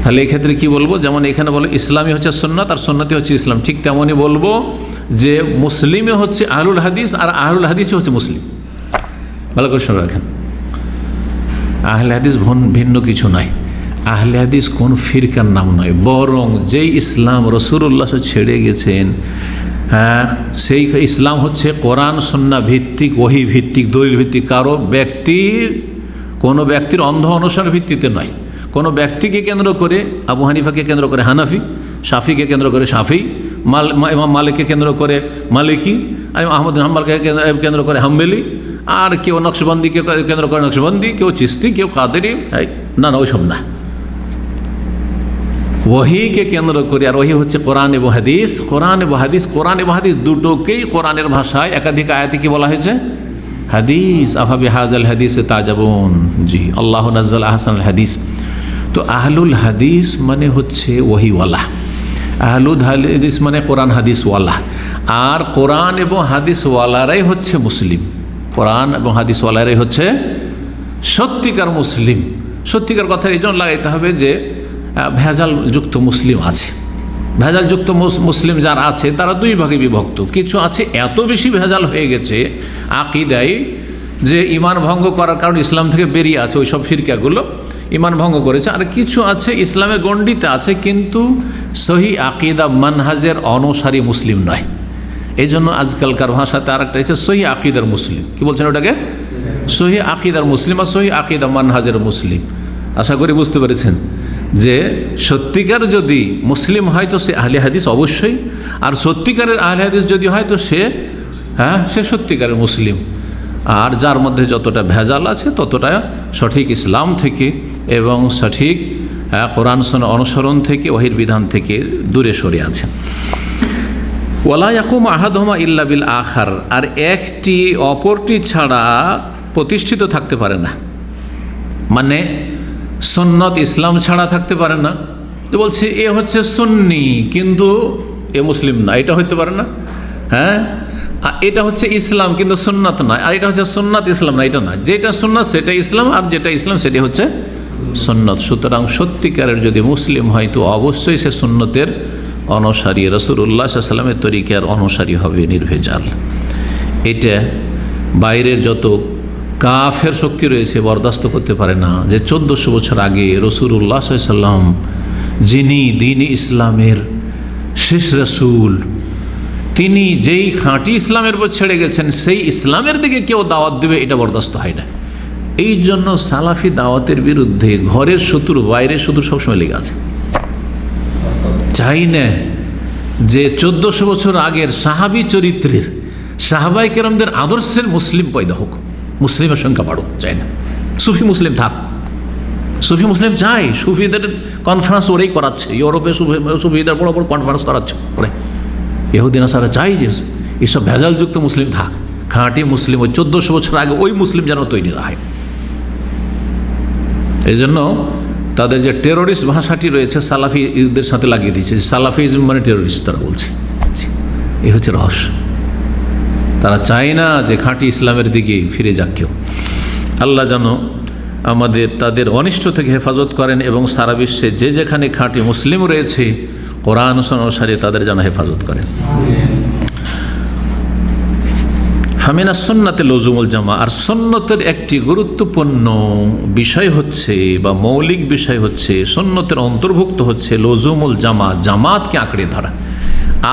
তাহলে এক্ষেত্রে কি বলবো, যেমন এখানে বলো ইসলামই হচ্ছে সুন্নাত আর সুন্নতি হচ্ছে ইসলাম, ঠিক তেমনই বলবো যে মুসলিমই হচ্ছে আহলুল হাদিস আর আহলুল হাদিসই হচ্ছে মুসলিম। ভালো করে শুনে রাখেন, আহলে হাদিস ভিন্ন কিছু নয়। আহলে হাদিস কোন ফিরকার নাম নয়, বরং যেই ইসলাম রাসূলুল্লাহ ছেড়ে গেছেন, হ্যাঁ, সেই ইসলাম হচ্ছে কোরআন সুন্নাহ ভিত্তিক, ওহী ভিত্তিক, দলিল ভিত্তিক। কোনো ব্যক্তির অন্ধ অনুসরণের ভিত্তিতে নয়। কোনো ব্যক্তিকে কেন্দ্র করে আবু হানিফাকে কেন্দ্র করে হানাফি, শাফিকে কেন্দ্র করে শাফি, ইমাম মালিককে কেন্দ্র করে মালিকি, আর আহমদ বিন হাম্বলকে কেন্দ্র করে হাম্বলি, আর কেউ নকশবন্দিকে কেন্দ্র করে নকশবন্দি, কেউ চিস্তি, কেউ কাদেরি, না না ওইসব না। ওহীকে কেন্দ্র করে, আর ওহী হচ্ছে কোরআন এবং হাদিস। কোরআন এবং হাদিস দুটোকেই কোরআনের ভাষায় একাধিক আয়াতে কি বলা হয়েছে, হাদিস। আফা বিহাযাল হাদিসে তাজাবুন, জি, আল্লাহু নাজ্জাল আহসানুল হাদিস। তো আহলুল হাদিস মানে হচ্ছে ওহীওয়ালা, আহলুল হাদিস মানে কোরআন হাদিসওয়ালা। আর কোরআন এবং হাদিসওয়ালারাই হচ্ছে মুসলিম, কোরআন এবং হাদিসওয়ালারাই হচ্ছে সত্যিকার মুসলিম। সত্যিকার কথা এই জন্য লাগাইতে হবে যে ভেজালযুক্ত মুসলিম আছে। ভেজালযুক্ত মুসলিম যারা আছে তারা দুই ভাগে বিভক্ত। কিছু আছে এত বেশি ভেজাল হয়ে গেছে আকীদায় যে ঈমান ভঙ্গ করার কারণে ইসলাম থেকে বেরিয়ে আছে, ওই সব ফিরকাগুলো ঈমান ভঙ্গ করেছে। আর কিছু আছে ইসলামের গণ্ডিতে আছে কিন্তু সহি আকীদা মানহাজের অনুসারী মুসলিম নয়। এই জন্য আজকালকার ভাষাতে আর একটা হচ্ছে সহি আকীদার মুসলিম। কি বলছেন ওটাকে? সহি আকীদার মুসলিম আর সহি আকীদা মানহাজের মুসলিম। আশা করি বুঝতে পেরেছেন যে সত্যিকার যদি মুসলিম হয় তো সে আহলে হাদিস অবশ্যই, আর সত্যিকারের আহলে হাদিস যদি হয় তো সে সত্যিকারের মুসলিম। আর যার মধ্যে যতটা ভেজাল আছে ততটা সঠিক ইসলাম থেকে এবং সঠিক কোরআন সুন্নাহ অনুসরণ থেকে, ওহীর বিধান থেকে দূরে সরে আছে। ওয়ালা ইয়াকুম আহাদুহুমা ইল্লা বিল আখার, আর একটি অপরটি ছাড়া প্রতিষ্ঠিত থাকতে পারে না। মানে সুন্নত ইসলাম ছাড়া থাকতে পারে না। তো বলছে এ হচ্ছে সুন্নি কিন্তু এ মুসলিম না, এটা হইতে পারে না। হ্যাঁ, এটা হচ্ছে ইসলাম কিন্তু সুন্নাত নয়, আর এটা হচ্ছে সুন্নাত ইসলাম না, এটা নয়। যেটা সুন্নাত সেটা ইসলাম, আর যেটা ইসলাম সেটা হচ্ছে সুন্নত। সুতরাং সত্যিকারের যদি মুসলিম হয় তো অবশ্যই সে সুন্নতের অনুসারী, রাসূলুল্লাহ সাল্লাল্লাহু আলাইহি ওয়াসাল্লামের তরিকার অনুসারী হবে নির্ভেজাল। এটা বাইরের যত কাফের শক্তি রয়েছে বরদাস্ত করতে পারে না যে 1400 বছর আগে রাসূলুল্লাহ সাল্লাল্লাহু আলাইহি ওয়াসাল্লাম যিনি দ্বীন ইসলামের শেষ রাসূল, তিনি যেই খাঁটি ইসলামের উপর ছেড়ে গেছেন সেই ইসলামের দিকে কেউ দাওয়াত দেবে এটা বরদাস্ত হয় না। এই জন্য সালাফি দাওয়াতের বিরুদ্ধে ঘরের শত্রু বাইরের শত্রু সবসময় লেগে আছে। চাই না যে 1400 বছর আগের সাহাবী চরিত্রের সাহাবায়ে কেরামদের আদর্শের মুসলিম পয়দা হোক, মুসলিমের সংখ্যা বাড়ুক, চাই না। সুফি মুসলিম থাক, সুফি মুসলিম চাই। সুফিদের কনফারেন্স ওরাই করাচ্ছে, ইউরোপে সুফিদের বড় বড় কনফারেন্স করাচ্ছে ওরা। ইহুদি নাসারা চাই যে এসব ভেজালযুক্ত মুসলিম থাক, খাঁটি মুসলিম ওই 1400 বছর আগে ওই মুসলিম যেন তৈরি না হয়। এই জন্য তাদের যে টেরোরিস্ট ভাষাটি রয়েছে সালাফিদের সাথে লাগিয়ে দিয়েছে, সালাফিজম মানে টেরোরিস্ট তারা বলছে। এই হচ্ছে রহস্য। তারা চায় না যে খাঁটি ইসলামের দিকে ফিরে যাক কেউ। আল্লাহ যেন আমাদের তাদের অনিষ্ট থেকে হেফাজত করেন এবং সারা বিশ্বে যে যেখানে খাঁটি মুসলিম রয়েছে কোরআন অনুসারে তাদের যেন হেফাজত করেন। ফামিনা সুন্নাতে লজুমুল জামা, আর সুন্নতের একটি গুরুত্বপূর্ণ বিষয় হচ্ছে বা মৌলিক বিষয় হচ্ছে, সুন্নতের অন্তর্ভুক্ত হচ্ছে লজুমুল জামা, জামাতকে আঁকড়ে ধরা।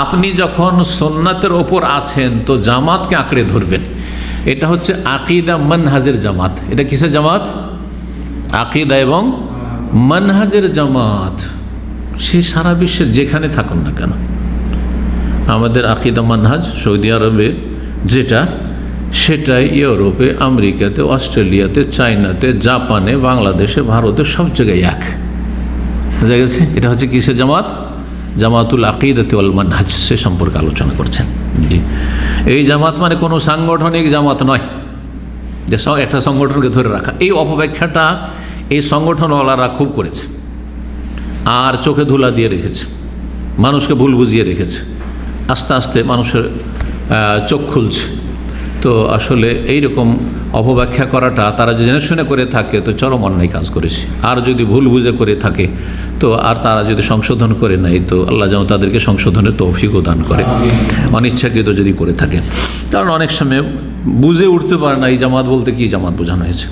আপনি যখন সুন্নাতের ওপর আছেন তো জামাতকে আঁকড়ে ধরবেন। এটা হচ্ছে আকিদা মানহাজের জামাত। এটা কিসের জামাত? আকিদা এবং মানহাজের জামাত। সে সারা বিশ্বের যেখানে থাকুন না কেন, আমাদের আকিদা মানহাজ সৌদি আরবে যেটা, সেটাই ইউরোপে, আমেরিকাতে, অস্ট্রেলিয়াতে, চায়নাতে, জাপানে, বাংলাদেশে, ভারতে সব জায়গায় এক। বুঝা গেছে? এটা হচ্ছে কিসের জামাত? জামাতুল আকিদাতে ওয়াল মানহাজ, সে সম্পর্কে আলোচনা করছেন। জি, এই জামাত মানে কোনো সাংগঠনিক জামাত নয় যে একটা সংগঠনকে ধরে রাখা। এই অপব্যাখ্যাটা এই সংগঠনওয়ালারা খুব করেছে, আর চোখে ধুলা দিয়ে রেখেছে, মানুষকে ভুল বুঝিয়ে রেখেছে। আস্তে আস্তে মানুষের চোখ খুলছে। তো আসলে এইরকম অপব্যাখ্যা করাটা তারা যদি জেনে শুনে করে থাকে তো চরম অন্যায় কাজ করেছে। আর যদি ভুল বুঝে করে থাকে তো আর তারা যদি সংশোধন করে নেয় তো আল্লাহ যেন তাদেরকে সংশোধনের তৌফিকও দান করে, অনিচ্ছাকৃত যদি করে থাকে। কারণ অনেক সময় বুঝে উঠতে পারে না এই জামাত বলতে কি জামাত বোঝানো হয়েছে।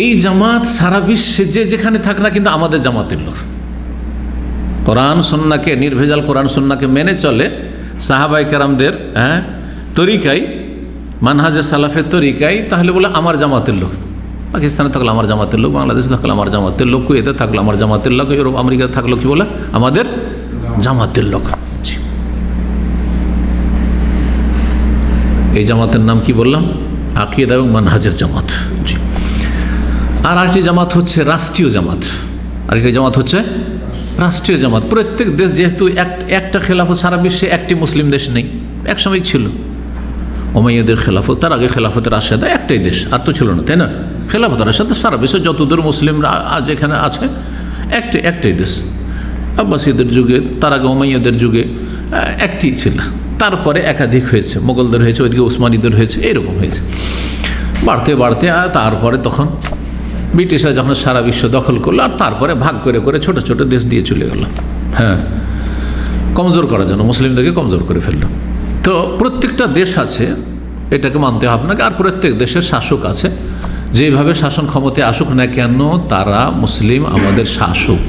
এই জামাত সারা বিশ্বে যে যেখানে থাক না কিন্তু আমাদের জামাতের লোক, কোরআন সুন্নাহকে, নির্ভেজাল কোরআন সুন্নাহকে মেনে চলে, সাহাবায়ে কেরামদের তরিকাই, মানহাজে সালাফের তরিকাই, তাহলে বলে আমার জামাতের লোক। পাকিস্তানে থাকলে আমার জামাতের লোক, বাংলাদেশে থাকলে আমার জামাতের লোক, কুয়েতে থাকলে আমার জামাতের লোক, ইউরোপ আমেরিকাতে থাকলো কি বলে আমাদের জামাতের লোক। এই জামাতের নাম কি বললাম? আকিদা এবং মানহাজের জামাত। জি। আর আরেকটি জামাত হচ্ছে রাষ্ট্রীয় জামাত। আরেকটি জামাত হচ্ছে রাষ্ট্রীয় জামাত। প্রত্যেক দেশ, যেহেতু একটা খেলাফত, সারা বিশ্বে একটি মুসলিম দেশ নেই, একসময় ছিল উমাইয়াদের খেলাফত, তার আগে খেলাফতের রাশেদা, একটাই দেশ, আর তো ছিল না, তাই না? খেলাফতের রাশেদা সারা বিশ্বে যতদূর মুসলিমরা যেখানে আছে একটাই দেশ। আব্বাসীদের যুগে, তার আগে উমাইয়াদের যুগে একটি ছিল, তারপরে একাধিক হয়েছে, মোগলদের হয়েছে, ওইদিকে উসমানীদের হয়েছে, এরকম হয়েছে। বাড়তে বাড়তে আর তারপরে তখন ব্রিটিশরা যখন সারা বিশ্ব দখল করলো, আর তারপরে ভাগ করে করে ছোট ছোট দেশ দিয়ে চলে গেল, হ্যাঁ, কমজোর করার জন্য, মুসলিমদেরকে কমজোর করে ফেললো। তো প্রত্যেকটা দেশ আছে, এটাকে মানতে হবে আপনাকে। আর প্রত্যেক দেশের শাসক আছে, যেভাবে শাসন ক্ষমতায় আসুক না কেন তারা মুসলিম, আমাদের শাসক।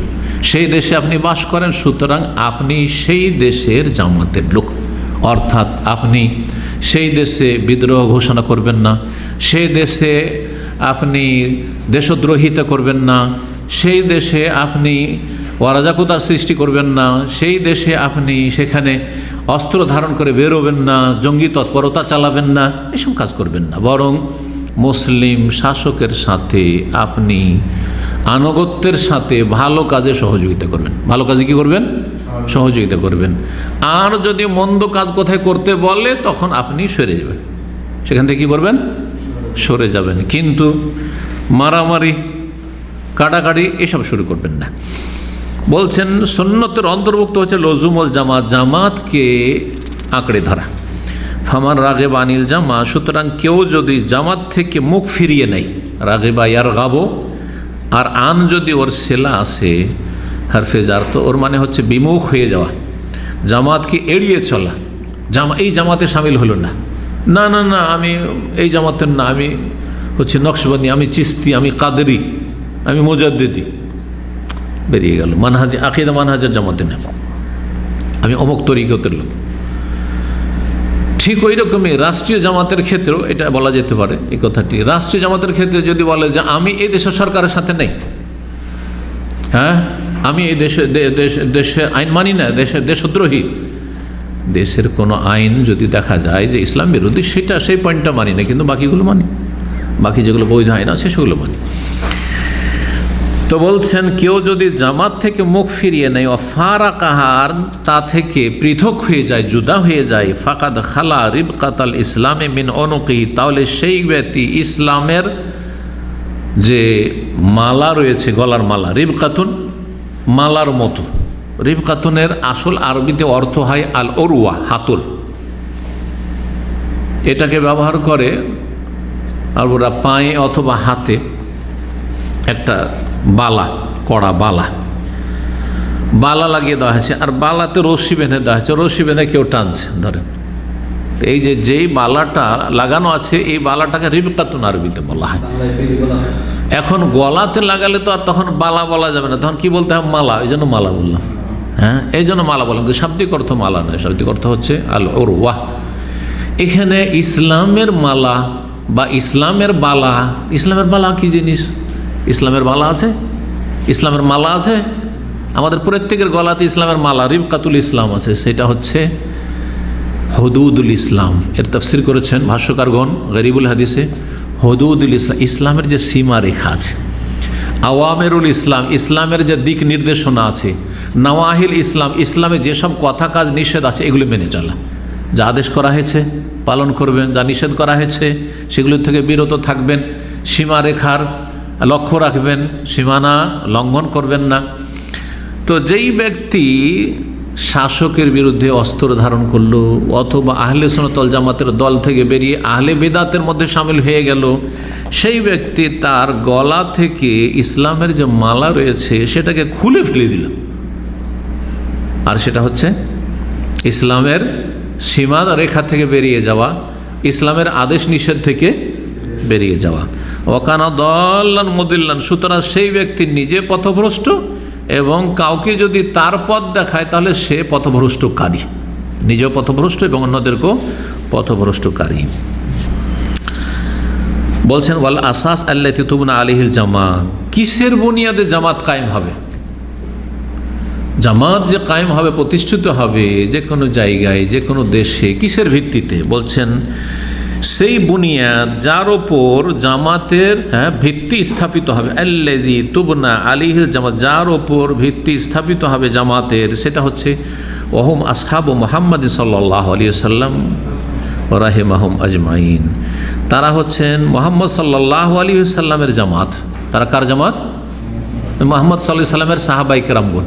সেই দেশে আপনি বাস করেন, সুতরাং আপনি সেই দেশের জামাতের লোক। অর্থাৎ আপনি সেই দেশে বিদ্রোহ ঘোষণা করবেন না, সেই দেশে আপনি দেশদ্রোহিতা করবেন না, সেই দেশে আপনি অরাজকতার সৃষ্টি করবেন না, সেই দেশে আপনি সেখানে অস্ত্র ধারণ করে বেরোবেন না, জঙ্গি তৎপরতা চালাবেন না, এসব কাজ করবেন না। বরং মুসলিম শাসকের সাথে আপনি আনুগত্যের সাথে ভালো কাজে সহযোগিতা করবেন। ভালো কাজে কি করবেন? সহযোগিতা করবেন। আর যদি মন্দ কাজ কোথায় করতে বলে তখন আপনি সরে যাবেন, সেখান থেকে কী করবেন? সরে যাবেন। কিন্তু মারামারি, কাটাকাটি এসব শুরু করবেন না। বলছেন সুন্নতের অন্তর্ভুক্ত হচ্ছে লজুমুল জামাত, জামাতকে আঁকড়ে ধরা। ফামান রাগেব আনিল জামা, সুতরাং কেউ যদি জামাত থেকে মুখ ফিরিয়ে নেয়, রাগেবা ইয়ার গাবো, আর আন যদি ওর সেলা আসে হারফেজার, তো ওর মানে হচ্ছে বিমুখ হয়ে যাওয়া, জামাতকে এড়িয়ে চলা, এই জামাতে সামিল হলো না, না না না আমি এই জামাতের না, আমি হচ্ছে নকশবন্দি, আমি চিস্তি, আমি কাদেরি, আমি মুজাদ্দিদি, বেরিয়ে গেল, মানহাজি আকিদা মানহাজের জামাতে না, আমি অমুক তরিকতের লোক। ঠিক ওই রকমই রাষ্ট্রীয় জামাতের ক্ষেত্রেও এটা বলা যেতে পারে। এই কথাটি রাষ্ট্রীয় জামাতের ক্ষেত্রে যদি বলে যে আমি এই দেশের সরকারের সাথে নেই, হ্যাঁ, আমি এই দেশের আইন মানি না, দেশদ্রোহী, দেশের কোনো আইন যদি দেখা যায় যে ইসলাম বিরোধী, সেই পয়েন্টটা মানি না, কিন্তু বাকিগুলো মানি, বাকি যেগুলো বৈধ আইন আছে সেগুলো মানি। তো বলছেন কেউ যদি জামাত থেকে মুখ ফিরিয়ে নেয়, ফারাকাহার, তা থেকে পৃথক হয়ে যায়, জুদা হয়ে যায়, ফাকাদ খালা রিবকাতাল ইসলামে মিন অনুকিহি, তাহলে সেই ব্যক্তি ইসলামের যে মালা রয়েছে, গলার মালা, রিবকাতুন মালার মতো। রিবকাতুনের আসল আরবিতে অর্থ হয় আল অরুয়া, হাতল। এটাকে ব্যবহার করে আর ওরা পায়ে অথবা হাতে একটা বালা, কড়া বালা লাগিয়ে দেওয়া হয়েছে, আর বালাতে রশি বেঁধে দেওয়া হয়েছে, রশি বেঁধে কেউ টানছে, ধরেন। এই যেই বালাটা লাগানো আছে, এই বালাটাকে রিবকাতুন আরবিতে বলা হয়। এখন গলাতে লাগালে তো আর তখন বালা বলা যাবে না, তখন কি বলতে হবে? মালা। এই জন্য মালা বললাম, হ্যাঁ, এই জন্য মালা বললাম। কিন্তু শাব্দিক অর্থ মালা নয়, শাব্দিক অর্থ হচ্ছে আল উরওয়াহ। এখানে ইসলামের মালা বা ইসলামের বালা, ইসলামের বালা কি জিনিস? ইসলামের বালা আছে, ইসলামের মালা আছে। আমাদের প্রত্যেকের গলাতে ইসলামের মালা, রিবকাতুল ইসলাম আছে, সেটা হচ্ছে হুদুদুল ইসলাম। এর তাফসীর করেছেন ভাষ্যকারগণ গরিবুল হাদিসে। হুদুদুল ইসলাম, ইসলামের যে সীমা রেখা আছে। আওয়ামেরুল ইসলাম, ইসলামের যে দিক নির্দেশনা আছে। নওয়াহিল ইসলাম, ইসলামে যেসব কথা কাজ নিষেধ আছে এগুলি মেনে চলা। যা আদেশ করা হয়েছে পালন করবেন, যা নিষেধ করা হয়েছে সেগুলোর থেকে বিরত থাকবেন, সীমারেখার লক্ষ্য রাখবেন, সীমানা লঙ্ঘন করবেন না। তো যেই ব্যক্তি শাসকের বিরুদ্ধে অস্ত্র ধারণ করলো, অথবা আহলে সুন্নাত ওয়াল জামাতের দল থেকে বেরিয়ে আহলে বিদআতের মধ্যে শামিল হয়ে গেল, সেই ব্যক্তি তার গলা থেকে ইসলামের যে মালা রয়েছে সেটাকে খুলে ফেলে দিল। আর সেটা হচ্ছে ইসলামের সীমা রেখা থেকে বেরিয়ে যাওয়া, ইসলামের আদেশ নিষেধ থেকে বেরিয়ে যাওয়া। ওয়াকানা দাল্লান মুদিল্লান, সুতরাং সেই ব্যক্তি নিজে পথভ্রষ্ট এবং কাউকে যদি তার পথ দেখায় তাহলে সে পথভ্রষ্টকারী, নিজেও পথভ্রষ্ট এবং অন্যদেরকেও পথভ্রষ্টকারী। বলছেন ওয়াল আসাস আল্লাতী তুবনা আলাইহিল জামাত, কিসের বুনিয়াদে জামাত কায়েম হবে? জামাত যে কায়েম হবে, প্রতিষ্ঠিত হবে যে কোনো জায়গায়, যে কোনো দেশে, কিসের ভিত্তিতে? বলছেন সেই বুনিয়াদ যার ওপর জামাতের ভিত্তি স্থাপিত হবে, আল্লাযী তুবনা আলাইহিল জামাত, যার ওপর ভিত্তি স্থাপিত হবে জামাতের, সেটা হচ্ছে ওহুম আসহাবু মুহাম্মদ সাল্লাল্লাহু আলাইহি ওয়াসাল্লাম ওয়া রাহিমাহুম আজমাইন। তারা হচ্ছেন মুহাম্মদ সাল্লাল্লাহু আলাইহি ওয়াসাল্লামের জামাত। তারা কার জামাত? মুহাম্মদ সাল্লাল্লাহু আলাইহি ওয়াসাল্লামের সাহাবায়ে কেরামগণ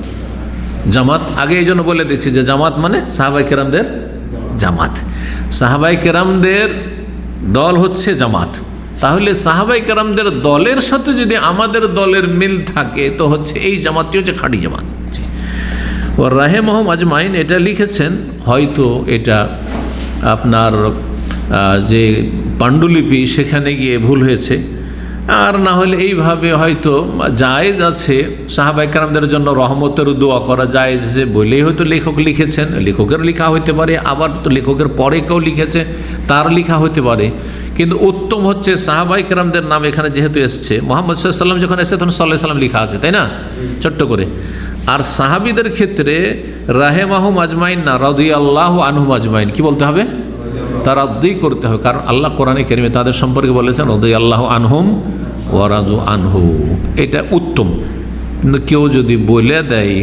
জামাত। আগে এই জন্য বলে দিচ্ছি যে জামাত মানে সাহাবায়ে কেরামদের জামাত। সাহাবায়ে কেরামদের দল হচ্ছে জামাত। তাহলে সাহাবায়ে কেরামদের দলের সাথে যদি আমাদের দলের মিল থাকে তো হচ্ছে এই জামাতটি হচ্ছে খাঁটি জামাত। ও রাহিমাহুম আজমাইন এটা লিখেছেন, হয়তো এটা আপনার যে পাণ্ডুলিপি সেখানে গিয়ে ভুল হয়েছে, আর না হলে এইভাবে হয়তো জায়েজ আছে সাহাবায়ে কেরামদের জন্য রহমতের দোয়া করা জায়েজ আছে বলেই হয়তো লেখক লিখেছেন। লেখকের লেখা হতে পারে, আবার তো লেখকের পরে কেউ লিখেছে তার লেখা হতে পারে, কিন্তু উত্তম হচ্ছে সাহাবায়ে কেরামদের নাম এখানে যেহেতু এসছে, মুহাম্মদ সাল্লাল্লাহু আলাইহি ওয়াসাল্লাম যখন এসেছে তখন সাল্লাল্লাহু আলাইহি ওয়াসাল্লাম লেখা আছে, তাই না, ছোট্ট করে। আর সাহাবীদের ক্ষেত্রে রাহিমাহুম আজমাইন না, রাদিয়াল্লাহু আনহুম আজমাইন কি বলতে হবে? তারাদ্দি করতে হবে, কারণ আল্লাহ কোরআনে কারিমে তাদের সম্পর্কে বলেছেন রাদিয়াল্লাহু আনহুম ওয়া রাদু আনহু, এটা উত্তম। কিন্তু কেউ যদি বলে দেয়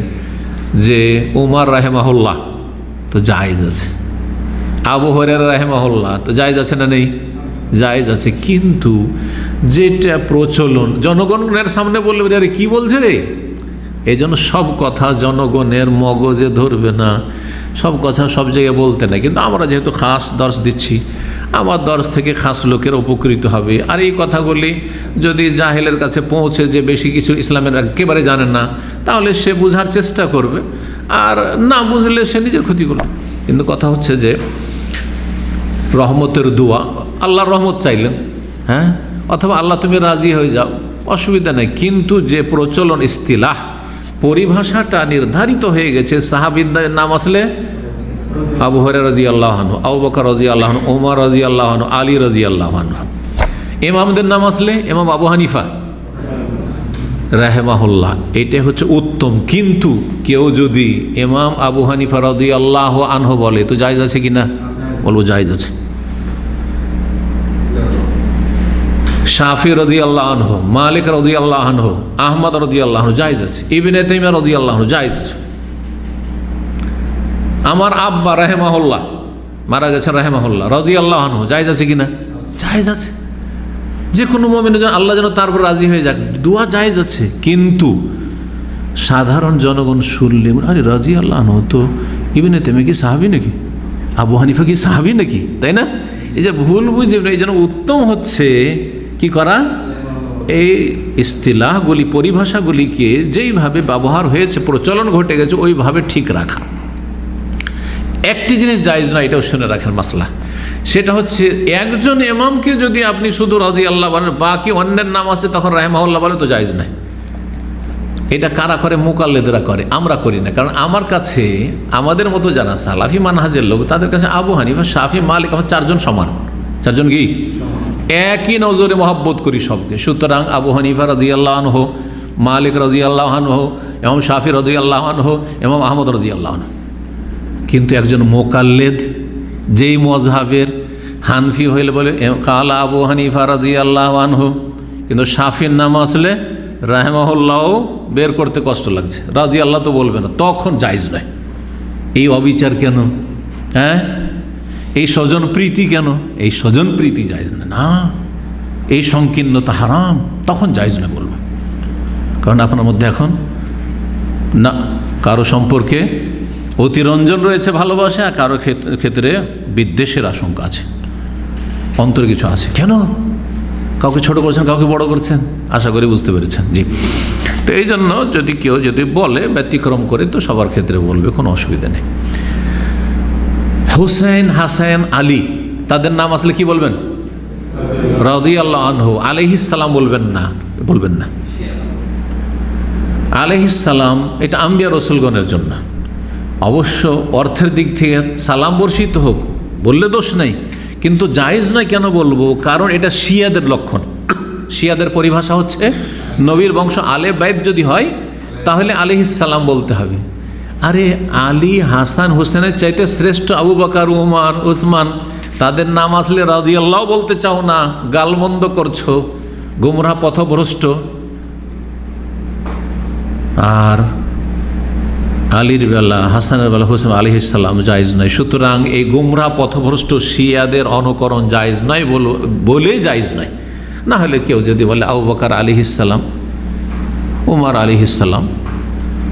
যে উমর রাহিমাহুল্লাহ, তো জায়েজ আছে। আবু হুরায়রা রাহিমাহুল্লাহ, তো জায়েজ আছে না নেই? জায়েজ আছে। কিন্তু যেটা প্রচলন, জনগণের সামনে বলবে আরে কি বলছে রে, এই জন্য সব কথা জনগণের মগজে ধরবে না, সব কথা সব জায়গায় বলতে না। কিন্তু আমরা যেহেতু খাস দর্শ দিচ্ছি, আমার দর্শ থেকে খাস লোকের উপকৃত হবে। আর এই কথাগুলি যদি জাহেলের কাছে পৌঁছে, যে বেশি কিছু ইসলামের একেবারে জানেন না, তাহলে সে বোঝার চেষ্টা করবে, আর না বুঝলে সে নিজের ক্ষতি করবে। কিন্তু কথা হচ্ছে যে রহমতের দোয়া, আল্লাহর রহমত চাইলেন, হ্যাঁ, অথবা আল্লাহ তুমি রাজি হয়ে যাও, অসুবিধা নেই। কিন্তু যে প্রচলন ইস্তিলাহ, পরিভাষাটা নির্ধারিত হয়ে গেছে। সাহাবীদের নাম আসলে আবু হুরায়রা রাদিয়াল্লাহু আনহু, আবু বকর রাদিয়াল্লাহু আনহু, ওমর রাদিয়াল্লাহু আনহু, আলী রাদিয়াল্লাহু আনহু। ইমামদের নাম আসলে ইমাম আবু হানিফা রাহিমাহুল্লাহ, এটাই হচ্ছে উত্তম। কিন্তু কেউ যদি ইমাম আবু হানিফা রাদিয়াল্লাহু আনহু বলে তো জায়েজ আছে কিনা? বলবো জায়েজ আছে। শাফি রাদিয়াল্লাহু আনহু, মালিক রাদিয়াল্লাহু আনহু, আহমদ রাদিয়াল্লাহু আনহু জায়েজ আছে। ইবনে তাইমিয়া রাদিয়াল্লাহু আনহু জায়েজ আছে। আমার আব্বা রাহিমাহুল্লাহ মারা গেছেন রাহিমাহুল্লাহ রাদিয়াল্লাহু আনহু জায়েজ আছে কিনা? জায়েজ আছে। যে কোনো মুমিন যেন আল্লাহ যেন তার উপর রাজি হয়ে যাক, দোয়া জায়েজ আছে। কিন্তু সাধারণ জনগণ শুনলে আরে রাদিয়াল্লাহু আনহু তো ইবনে তাইমিয়া কি সাহাবী নাকি? আবু হানিফা কি সাহাবী নাকি? তাই না? এই যে ভুল বুঝে, এই জন্য উত্তম হচ্ছে কি করা, এই ইস্তিলাহগুলি পরিভাষাগুলিকে যেইভাবে ব্যবহার হয়েছে, প্রচলন ঘটে গেছে, ওইভাবে ঠিক রাখা। একটি জিনিস জায়েজ না, এটাও শুনে রাখেন মাসলা, সেটা হচ্ছে একজন ইমামকে যদি আপনি শুধু রাদিয়াল্লাহু বলেন, বাকি অন্যের নাম আছে তখন রাহিমাহুল্লাহ বলে তো জায়েজ নাই। এটা কারা করে? মুকাল্লিদরা করে, আমরা করি না। কারণ আমার কাছে, আমাদের মতো যারা সালাফি মানহাজের লোক, তাদের কাছে আবু হানিফা, শাফি, মালিক, আমার চারজন সমান। চারজন কি? একই নজরে মহব্বত করি সবকে। সুতরাং আবু হানিফা রাদিয়াল্লাহু আনহু, মালিক রাদিয়াল্লাহু আনহু, ইমাম শাফি রাদিয়াল্লাহু আনহু, ইমাম আহমদ রাদিয়াল্লাহু আনহু। কিন্তু একজন মুকাল্লিদ যেই মজহাবের, হানফি হইলে বলে কালা আবু হানিফা রাদিয়াল্লাহু আনহু, কিন্তু শাফির নাম আসলে রাহিমাহুল্লাহ বের করতে কষ্ট লাগছে, রাদিয়াল্লাহ তো বলবে না, তখন জায়েজ নয়। এই অবিচার কেন? হ্যাঁ, এই স্বজন প্রীতি কেন? এই স্বজন প্রীতি জায়েজ না, এই সংকীর্ণতা হারাম, তখন জায়েজ না বলবো। কারণ আপনার মধ্যে এখন না কারো সম্পর্কে অতিরঞ্জন রয়েছে, ভালোবাসা, আর কারো ক্ষেত্রে বিদ্বেষের আশঙ্কা আছে, অন্তরে কিছু আছে। কেন? কাউকে ছোট করছেন, কাউকে বড় করছেন, আশা করি বুঝতে পেরেছেন। জি, তো এই জন্য যদি কেউ যদি বলে ব্যতিক্রম করে, তো সবার ক্ষেত্রে বলবে, কোনো অসুবিধা নেই। হুসেন, হাসান, আলী, তাদের নাম আসলে কি বলবেন? রাদিয়াল্লাহু আনহু। আলাইহিস সালাম বলবেন না, বলবেন না। আলাইহিস সালাম এটা আম্বিয়া রসুলগণের জন্য। অবশ্য অর্থের দিক থেকে সালাম বর্ষিত হোক, বললে দোষ নাই, কিন্তু জায়েজ নয়। কেন বলবো? কারণ এটা শিয়াদের লক্ষণ। শিয়াদের পরিভাষা হচ্ছে নবীর বংশ আলে বাইত যদি হয় তাহলে আলাইহিস সালাম বলতে হবে। আরে আলী, হাসান, হোসেনের চাইতে শ্রেষ্ঠ আবু বকর, উমর, উসমান, তাদের নাম আসলে রাদিয়াল্লাহু বলতে চাও না, গালমন্দ করছো, গুমরাহ পথভ্রষ্ট। আর আলীর বেলা, হাসানের বেলা, হোসেন আলাইহিস সালাম জায়েজ নয়। সুতরাং এই গুমরাহ পথভ্রষ্ট শিয়াদের অনুকরণ জায়েজ নয় বলে জায়েজ নয়। না হলে কেউ যদি বলে আবু বকর আলাইহিস সালাম, উমর আলাইহিস সালাম,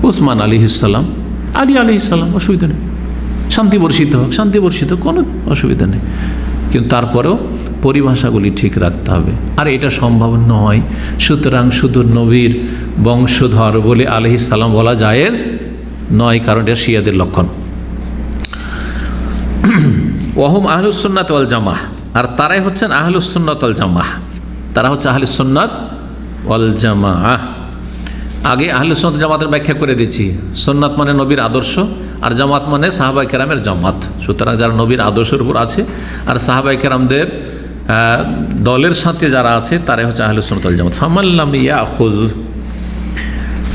উসমান আলাইহিস সালাম, আলী আলাইহিস সালাম, অসুবিধা নেই। শান্তি বর্ষিত হোক, শান্তি বর্ষিত, কোনো অসুবিধা নেই। কিন্তু তারপরেও পরিভাষাগুলি ঠিক রাখতে হবে, আর এটা সম্ভব নয়। সুতরাং শুধু নবীর বংশধর বলে আলাইহিস সালাম বলা জায়েজ নয়, কারণ এটা শিয়াদের লক্ষণ। ওয়াহুম আহলুস সুন্নাত ওয়াল জামাহ, আর তারাই হচ্ছেন আহলুস সুন্নাত ওয়াল জামাহ। তারা হচ্ছে আহলুস সুন্নাত ওয়াল জামাহ। আগে আহলুস সুন্নাত জামাতের ব্যাখ্যা করে দিয়েছি। সুন্নাত মানে নবীর আদর্শ, আর জামাত মানে সাহাবায়ে কেরামের জামাত। সুতরাং যারা নবীর আদর্শের উপর আছে আর সাহাবায়ে কেরামদের দলের সাথে যারা আছে, তারাই হচ্ছে আহলুস সুন্নাত ওয়াল জামাত।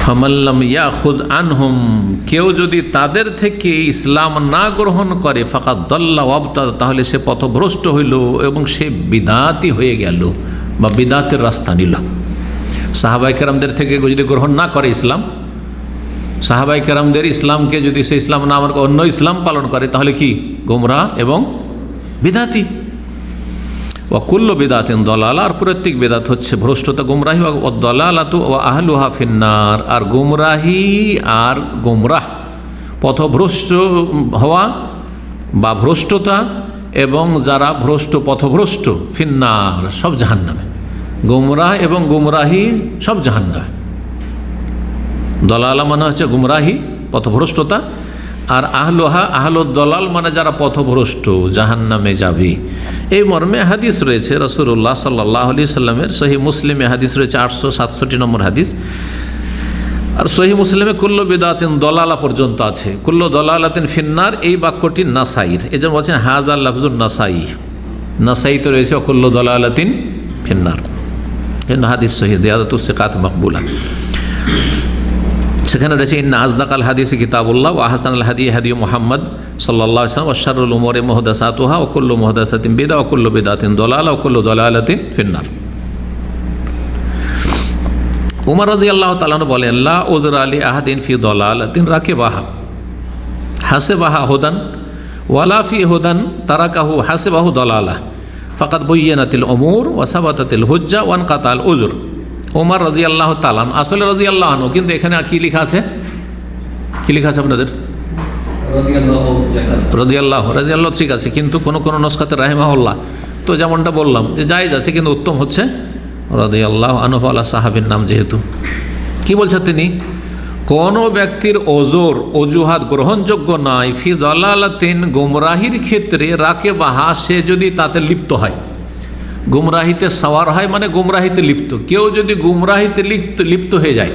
ফামাল্লাম ইয়াখুয আনহুম, কেউ যদি তাদের থেকে ইসলাম না গ্রহণ করে, ফাকাদ দাল্লা ওয়াবতাদা, তাহলে সে পথভ্রষ্ট হইল এবং সে বিদাতি হয়ে গেল বা বিদাতের রাস্তা নিল। সাহাবায়ে কেরামদের থেকে যদি গ্রহণ না করে ইসলাম, সাহাবায়ে কেরামদের ইসলামকে যদি সে ইসলাম না আমার অন্য ইসলাম পালন করে, তাহলে কি? গোমরাহ এবং বিদাতি। ওয়া কুল্লু বিদাতিন দালালা, আর প্রত্যেক বিদাত হচ্ছে ভ্রষ্টতা, গুমরাহি। ওয়া দালালাতু ওয়া আহলুহা ফিন্নার, আর গুমরাহি আর গুমরাহ, পথভ্রষ্ট হওয়া বা ভ্রষ্টতা এবং যারা ভ্রষ্ট, পথভ্রষ্ট, ফিন্নার, সব জাহান্নামে। গুমরাহ এবং গুমরাহি সব জাহান্নামে। দলালা মানে হচ্ছে গুমরাহি, পথভ্রষ্টতা, আর আহলুহা, আহলুদ দলাল মানে যারা পথভ্রষ্ট, জাহান্নামে যাবে। এই মর্মে হাদিস রয়েছে রাসূলুল্লাহ সাল্লাল্লাহু আলাইহি সাল্লামের সহিহ মুসলিমে হাদিস রয়েছে 867 নম্বর হাদিস। আর সহিহ মুসলিমে কুল্লু বিদআতিন দলালা পর্যন্ত আছে, কুল্লু দলালাতিন ফিন্নার, এই বাক্যটি নাসাইর, এই জন্য বলছেন হাযা লাফজুন নাসাই, নাসাইতে রয়েছে কুল্লু দলালাতিন ফিন্নার, কিন্তু হাদিস সহিহ জিয়াদাতুস সিকাত মাকবুলা। সেখানে রয়েছে ইন্না আসদাকাল হাদিস কিতাবুল্লাহ ওয়া আহসানাল হাদি হাদি মুহাম্মদ সাল্লাল্লাহু আলাইহি ওয়াসাল্লাম ওয়া শাররুল উমুরি মুহদাসাতুহা ওয়া কুল্লু মুহদাসাতিন বিদআ ওয়া কুল্লু বিদআতিন দালালা ওয়া কুল্লু দালালাতিন ফিন্নার। উমর রাদিয়াল্লাহু তাআলা আনহু বলেন, লা উযরা লি আহাদিন ফি দালালাতিন রাকিবাহা হাসিবাহা হুদান ওয়ালা ফি হুদান তারাকাহু হাসিবাহু দালালা ফাকাদ বুয়্যিনাতিল উমুর ওয়া সাবাতাতিল হুজ্জা ওয়া আনকাতাল উযর। ওমর রাদিয়াল্লাহু তাআলা আসলে রাদিয়াল্লাহু আনহু, কিন্তু এখানে কি লেখা আছে, কি লেখা আছে আপনাদের? রাদিয়াল্লাহু ঠিক আছে, কিন্তু কোনো নসখাতে রাহিমাহুল্লাহ, তো যেমনটা বললাম যে জায়েজ আছে, কিন্তু উত্তম হচ্ছে রাদিয়াল্লাহু আনহু আলা সাহাবীর নাম যেহেতু। কি বলছেন তিনি? কোনো ব্যক্তির অজুহাত গ্রহণযোগ্য নয় ফি দালালাতিন গুমরাহির ক্ষেত্রে রাকিবাহা, সে যদি তাতে লিপ্ত হয়, গুমরাহিতে সাওয়ার হয় মানে গুমরাহিতে লিপ্ত। কেউ যদি গুমরাহিতে লিপ্ত হয়ে যায়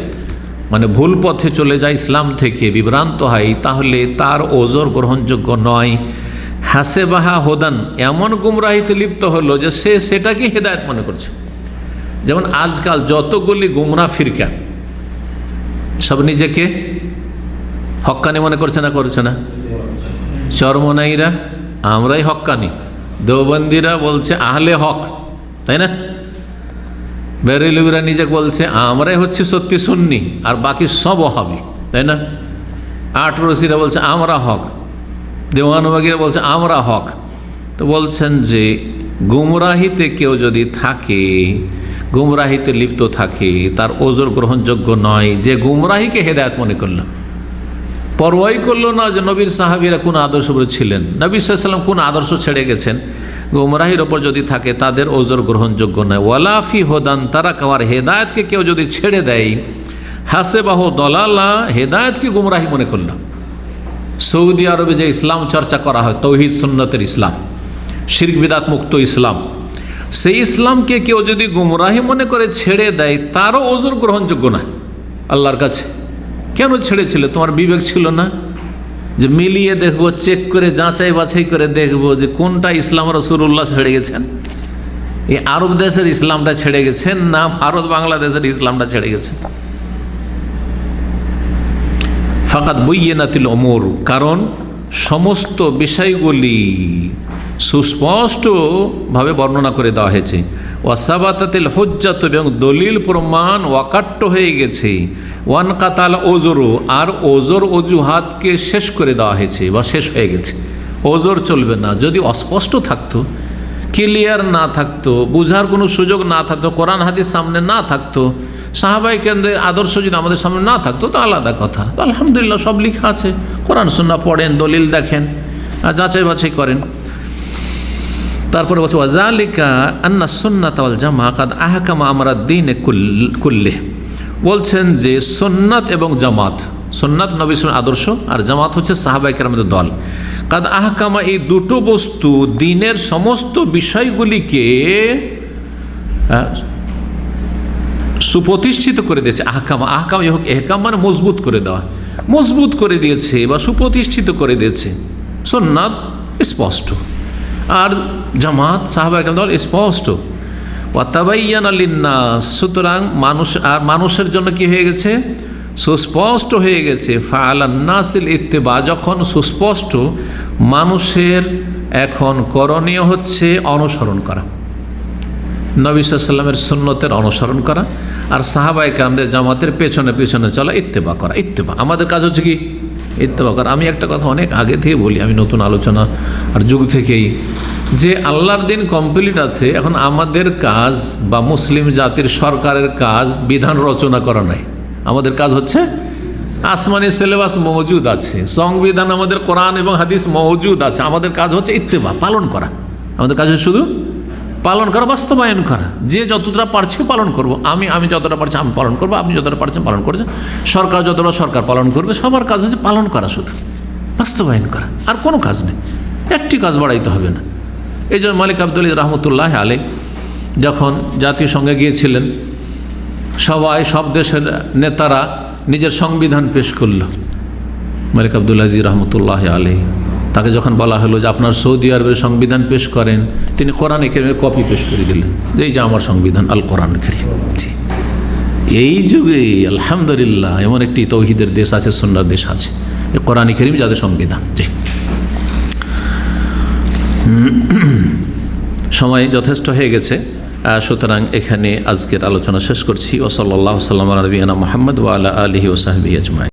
মানে ভুল পথে চলে যায়, ইসলাম থেকে বিভ্রান্ত হয়, তাহলে তার ওজর গ্রহণযোগ্য নয়। হাসেবাহা হোদান, এমন গুমরাহিতে লিপ্ত হলো যে সে সেটাকে হেদায়েত মনে করছে। যেমন আজকাল যতগুলি গুমরা ফিরকা সব নিজেকে হক্কানি মনে করছে না? চরমনাইরা আমরাই হক্কানি, দেওবন্দিরা বলছে আহলে হক, তাই না? বেরেলভিরা নিজেকে বলছে আমরাই হচ্ছে সত্যি সুন্নি আর বাকি সব ওহাবি, তাই না? আটরসিরা বলছে আমরা হক, দেওয়ানবাগিরা বলছে আমরা হক। তো বলছেন যে গুমরাহিতে কেউ যদি থাকে, গুমরাহিতে লিপ্ত থাকে, তার ওজর গ্রহণযোগ্য নয়। যে গুমরাহিকে হেদায়েত মনে করলো, পরোয়াই করলো না যে নবীর সাহাবীরা কোন আদর্শ উপরে ছিলেন, নবী সাল্লাল্লাহু আলাইহি ওয়াসাল্লাম কোন আদর্শ ছেড়ে গেছেন, গুমরাহির ওপর যদি থাকে তাদের ওজর গ্রহণযোগ্য নয়। ওয়ালাফি হোদান, তারা কাওয়ার হেদায়েতকে কেউ যদি ছেড়ে দেয়, হাসেবাহু দলালা, হেদায়েতকে গুমরাহি মনে করলো। সৌদি আরবে যে ইসলাম চর্চা করা হয়, তৌহিদ সুন্নতের ইসলাম, শিরক বিদআত মুক্ত ইসলাম, সেই ইসলামকে কেউ যদি গুমরাহি মনে করে ছেড়ে দেয়, তারও ওজর গ্রহণযোগ্য না আল্লাহর কাছে। কেন ছেড়েছিলে? তোমার বিবেক ছিল না যে মিলিয়ে দেখবো, চেক করে যাচাই বাছাই করে দেখবো যে কোনটা ইসলাম রাসূলুল্লাহ ছেড়ে গেছেন, এই আরব দেশের ইসলামটা ছেড়ে গেছেন না ভারত বাংলাদেশের ইসলামটা ছেড়ে গেছেন? ফাকাদ বুয়্যিনাতিল উমুর, কারণ সমস্ত বিষয়গুলি সুস্পষ্টভাবে বর্ণনা করে দেওয়া হয়েছে। ওয়াসাবাতাতিল হুজ্জাত, এবং দলিল প্রমাণ ওয়াকাট্ট হয়ে গেছে। ওয়ানকাতাল ওজরু, আর ওজর অজুহাতকে শেষ করে দেওয়া হয়েছে বা শেষ হয়ে গেছে। ওজর চলবে না। যদি অস্পষ্ট থাকতো, ক্লিয়ার না থাকতো, বুঝার কোনো সুযোগ না থাকতো, কোরআন হাদিস সামনে না থাকতো, সাহাবায়ে কেরামের আদর্শ যদি আমাদের সামনে না থাকতো, তো আলাদা কথা। তো আলহামদুলিল্লাহ সব লেখা আছে, কোরআন সুন্নাহ পড়েন, দলিল দেখেন, আর যাচাই বাছাই করেন। তারপরে বলছে ওয়াজালিকা আন্না সুন্নাত ওয়াল জামাআত কাদ আহকামা আমরাদ দ্বীন কুল্লি, বলছেন যে সুন্নাত এবং জামাত, সুন্নাত নবী সাল্লাল্লাহু আলাইহি আদর্শ আর জামাত হচ্ছে সাহাবায়ে কেরামের দল, কাদ আহকামা, এই দুটো বস্তু দ্বীনের সমস্ত বিষয়গুলিকে সুপ্রতিষ্ঠিত করে দিয়েছে। আহকামা, আহকাম এহকাম মানে মজবুত করে দেওয়া, মজবুত করে দিয়েছে বা সুপ্রতিষ্ঠিত করে দিয়েছে। সুন্নাত স্পষ্ট আর জামাত সাহাবায়ে কেরাম দল স্পষ্ট। ওয়াতাবাইয়ানা লিন্নাস, সুতরাং মানুষের জন্য কি হয়ে গেছে? সুস্পষ্ট হয়ে গেছে। ফাআলান নাসিল ইত্তিবা, যখন সুস্পষ্ট, মানুষের এখন করণীয় হচ্ছে অনুসরণ করা, নবী সাল্লাল্লাহু আলাইহি ওয়াসাল্লামের সুন্নতের অনুসরণ করা, আর সাহাবায়ে কেরামদের জামাতের পেছনে পেছনে চলা, ইত্তেবা করা। ইত্তেবা, আমাদের কাজ হচ্ছে কি? ইত্তেবা করা। আমি একটা কথা অনেক আগে থেকে বলি, আমি নতুন আলোচনা আর যুগ থেকেই, যে আল্লাহর দিন কমপ্লিট আছে, এখন আমাদের কাজ বা মুসলিম জাতির সরকারের কাজ বিধান রচনা করা নাই। আমাদের কাজ হচ্ছে আসমানি সিলেবাস মওজুদ আছে, সংবিধান আমাদের কোরআন এবং হাদিস মওজুদ আছে, আমাদের কাজ হচ্ছে ইত্তেবা, পালন করা। আমাদের কাজ হচ্ছে শুধু পালন করা, বাস্তবায়ন করা। যে যতটা পারছে পালন করব, আমি যতটা পারছি আমি পালন করবো, আপনি যতটা পারছেন পালন করছেন, সরকার যতটা সরকার পালন করবে। সবার কাজ হচ্ছে পালন করা, শুধু বাস্তবায়ন করা, আর কোনো কাজ নেই। একটি কাজ বাড়াইতে হবে না। এই জন্য মালিক আব্দুল রহমতুল্লাহ আলাইহি যখন জাতিসংঘে গিয়েছিলেন, সব দেশের নেতারা নিজের সংবিধান পেশ করল। মালিক আব্দুল আজিজ রহমতুল্লাহ আলাইহি, তাকে যখন বলা হলো যে আপনার সৌদি আরবের সংবিধান পেশ করেন, তিনি কোরআন কারীমের কপি পেশ করে দিলেন, এই যে আমার সংবিধান আল কোরআন কারীম। এই যুগে আলহামদুলিল্লাহ এমন একটি তৌহিদের দেশ আছে, সুন্নাহর দেশ আছে, এই কোরআন কারীম যাদের সংবিধান। জি, সময় যথেষ্ট হয়ে গেছে, সুতরাং এখানে আজকের আলোচনা শেষ করছি। ওয়া সাল্লাল্লাহু সাল্লাম আলা নবিয়িনা মুহাম্মদ ওয়া আলা আলিহি ওয়া সাহবিহি আজমাইন।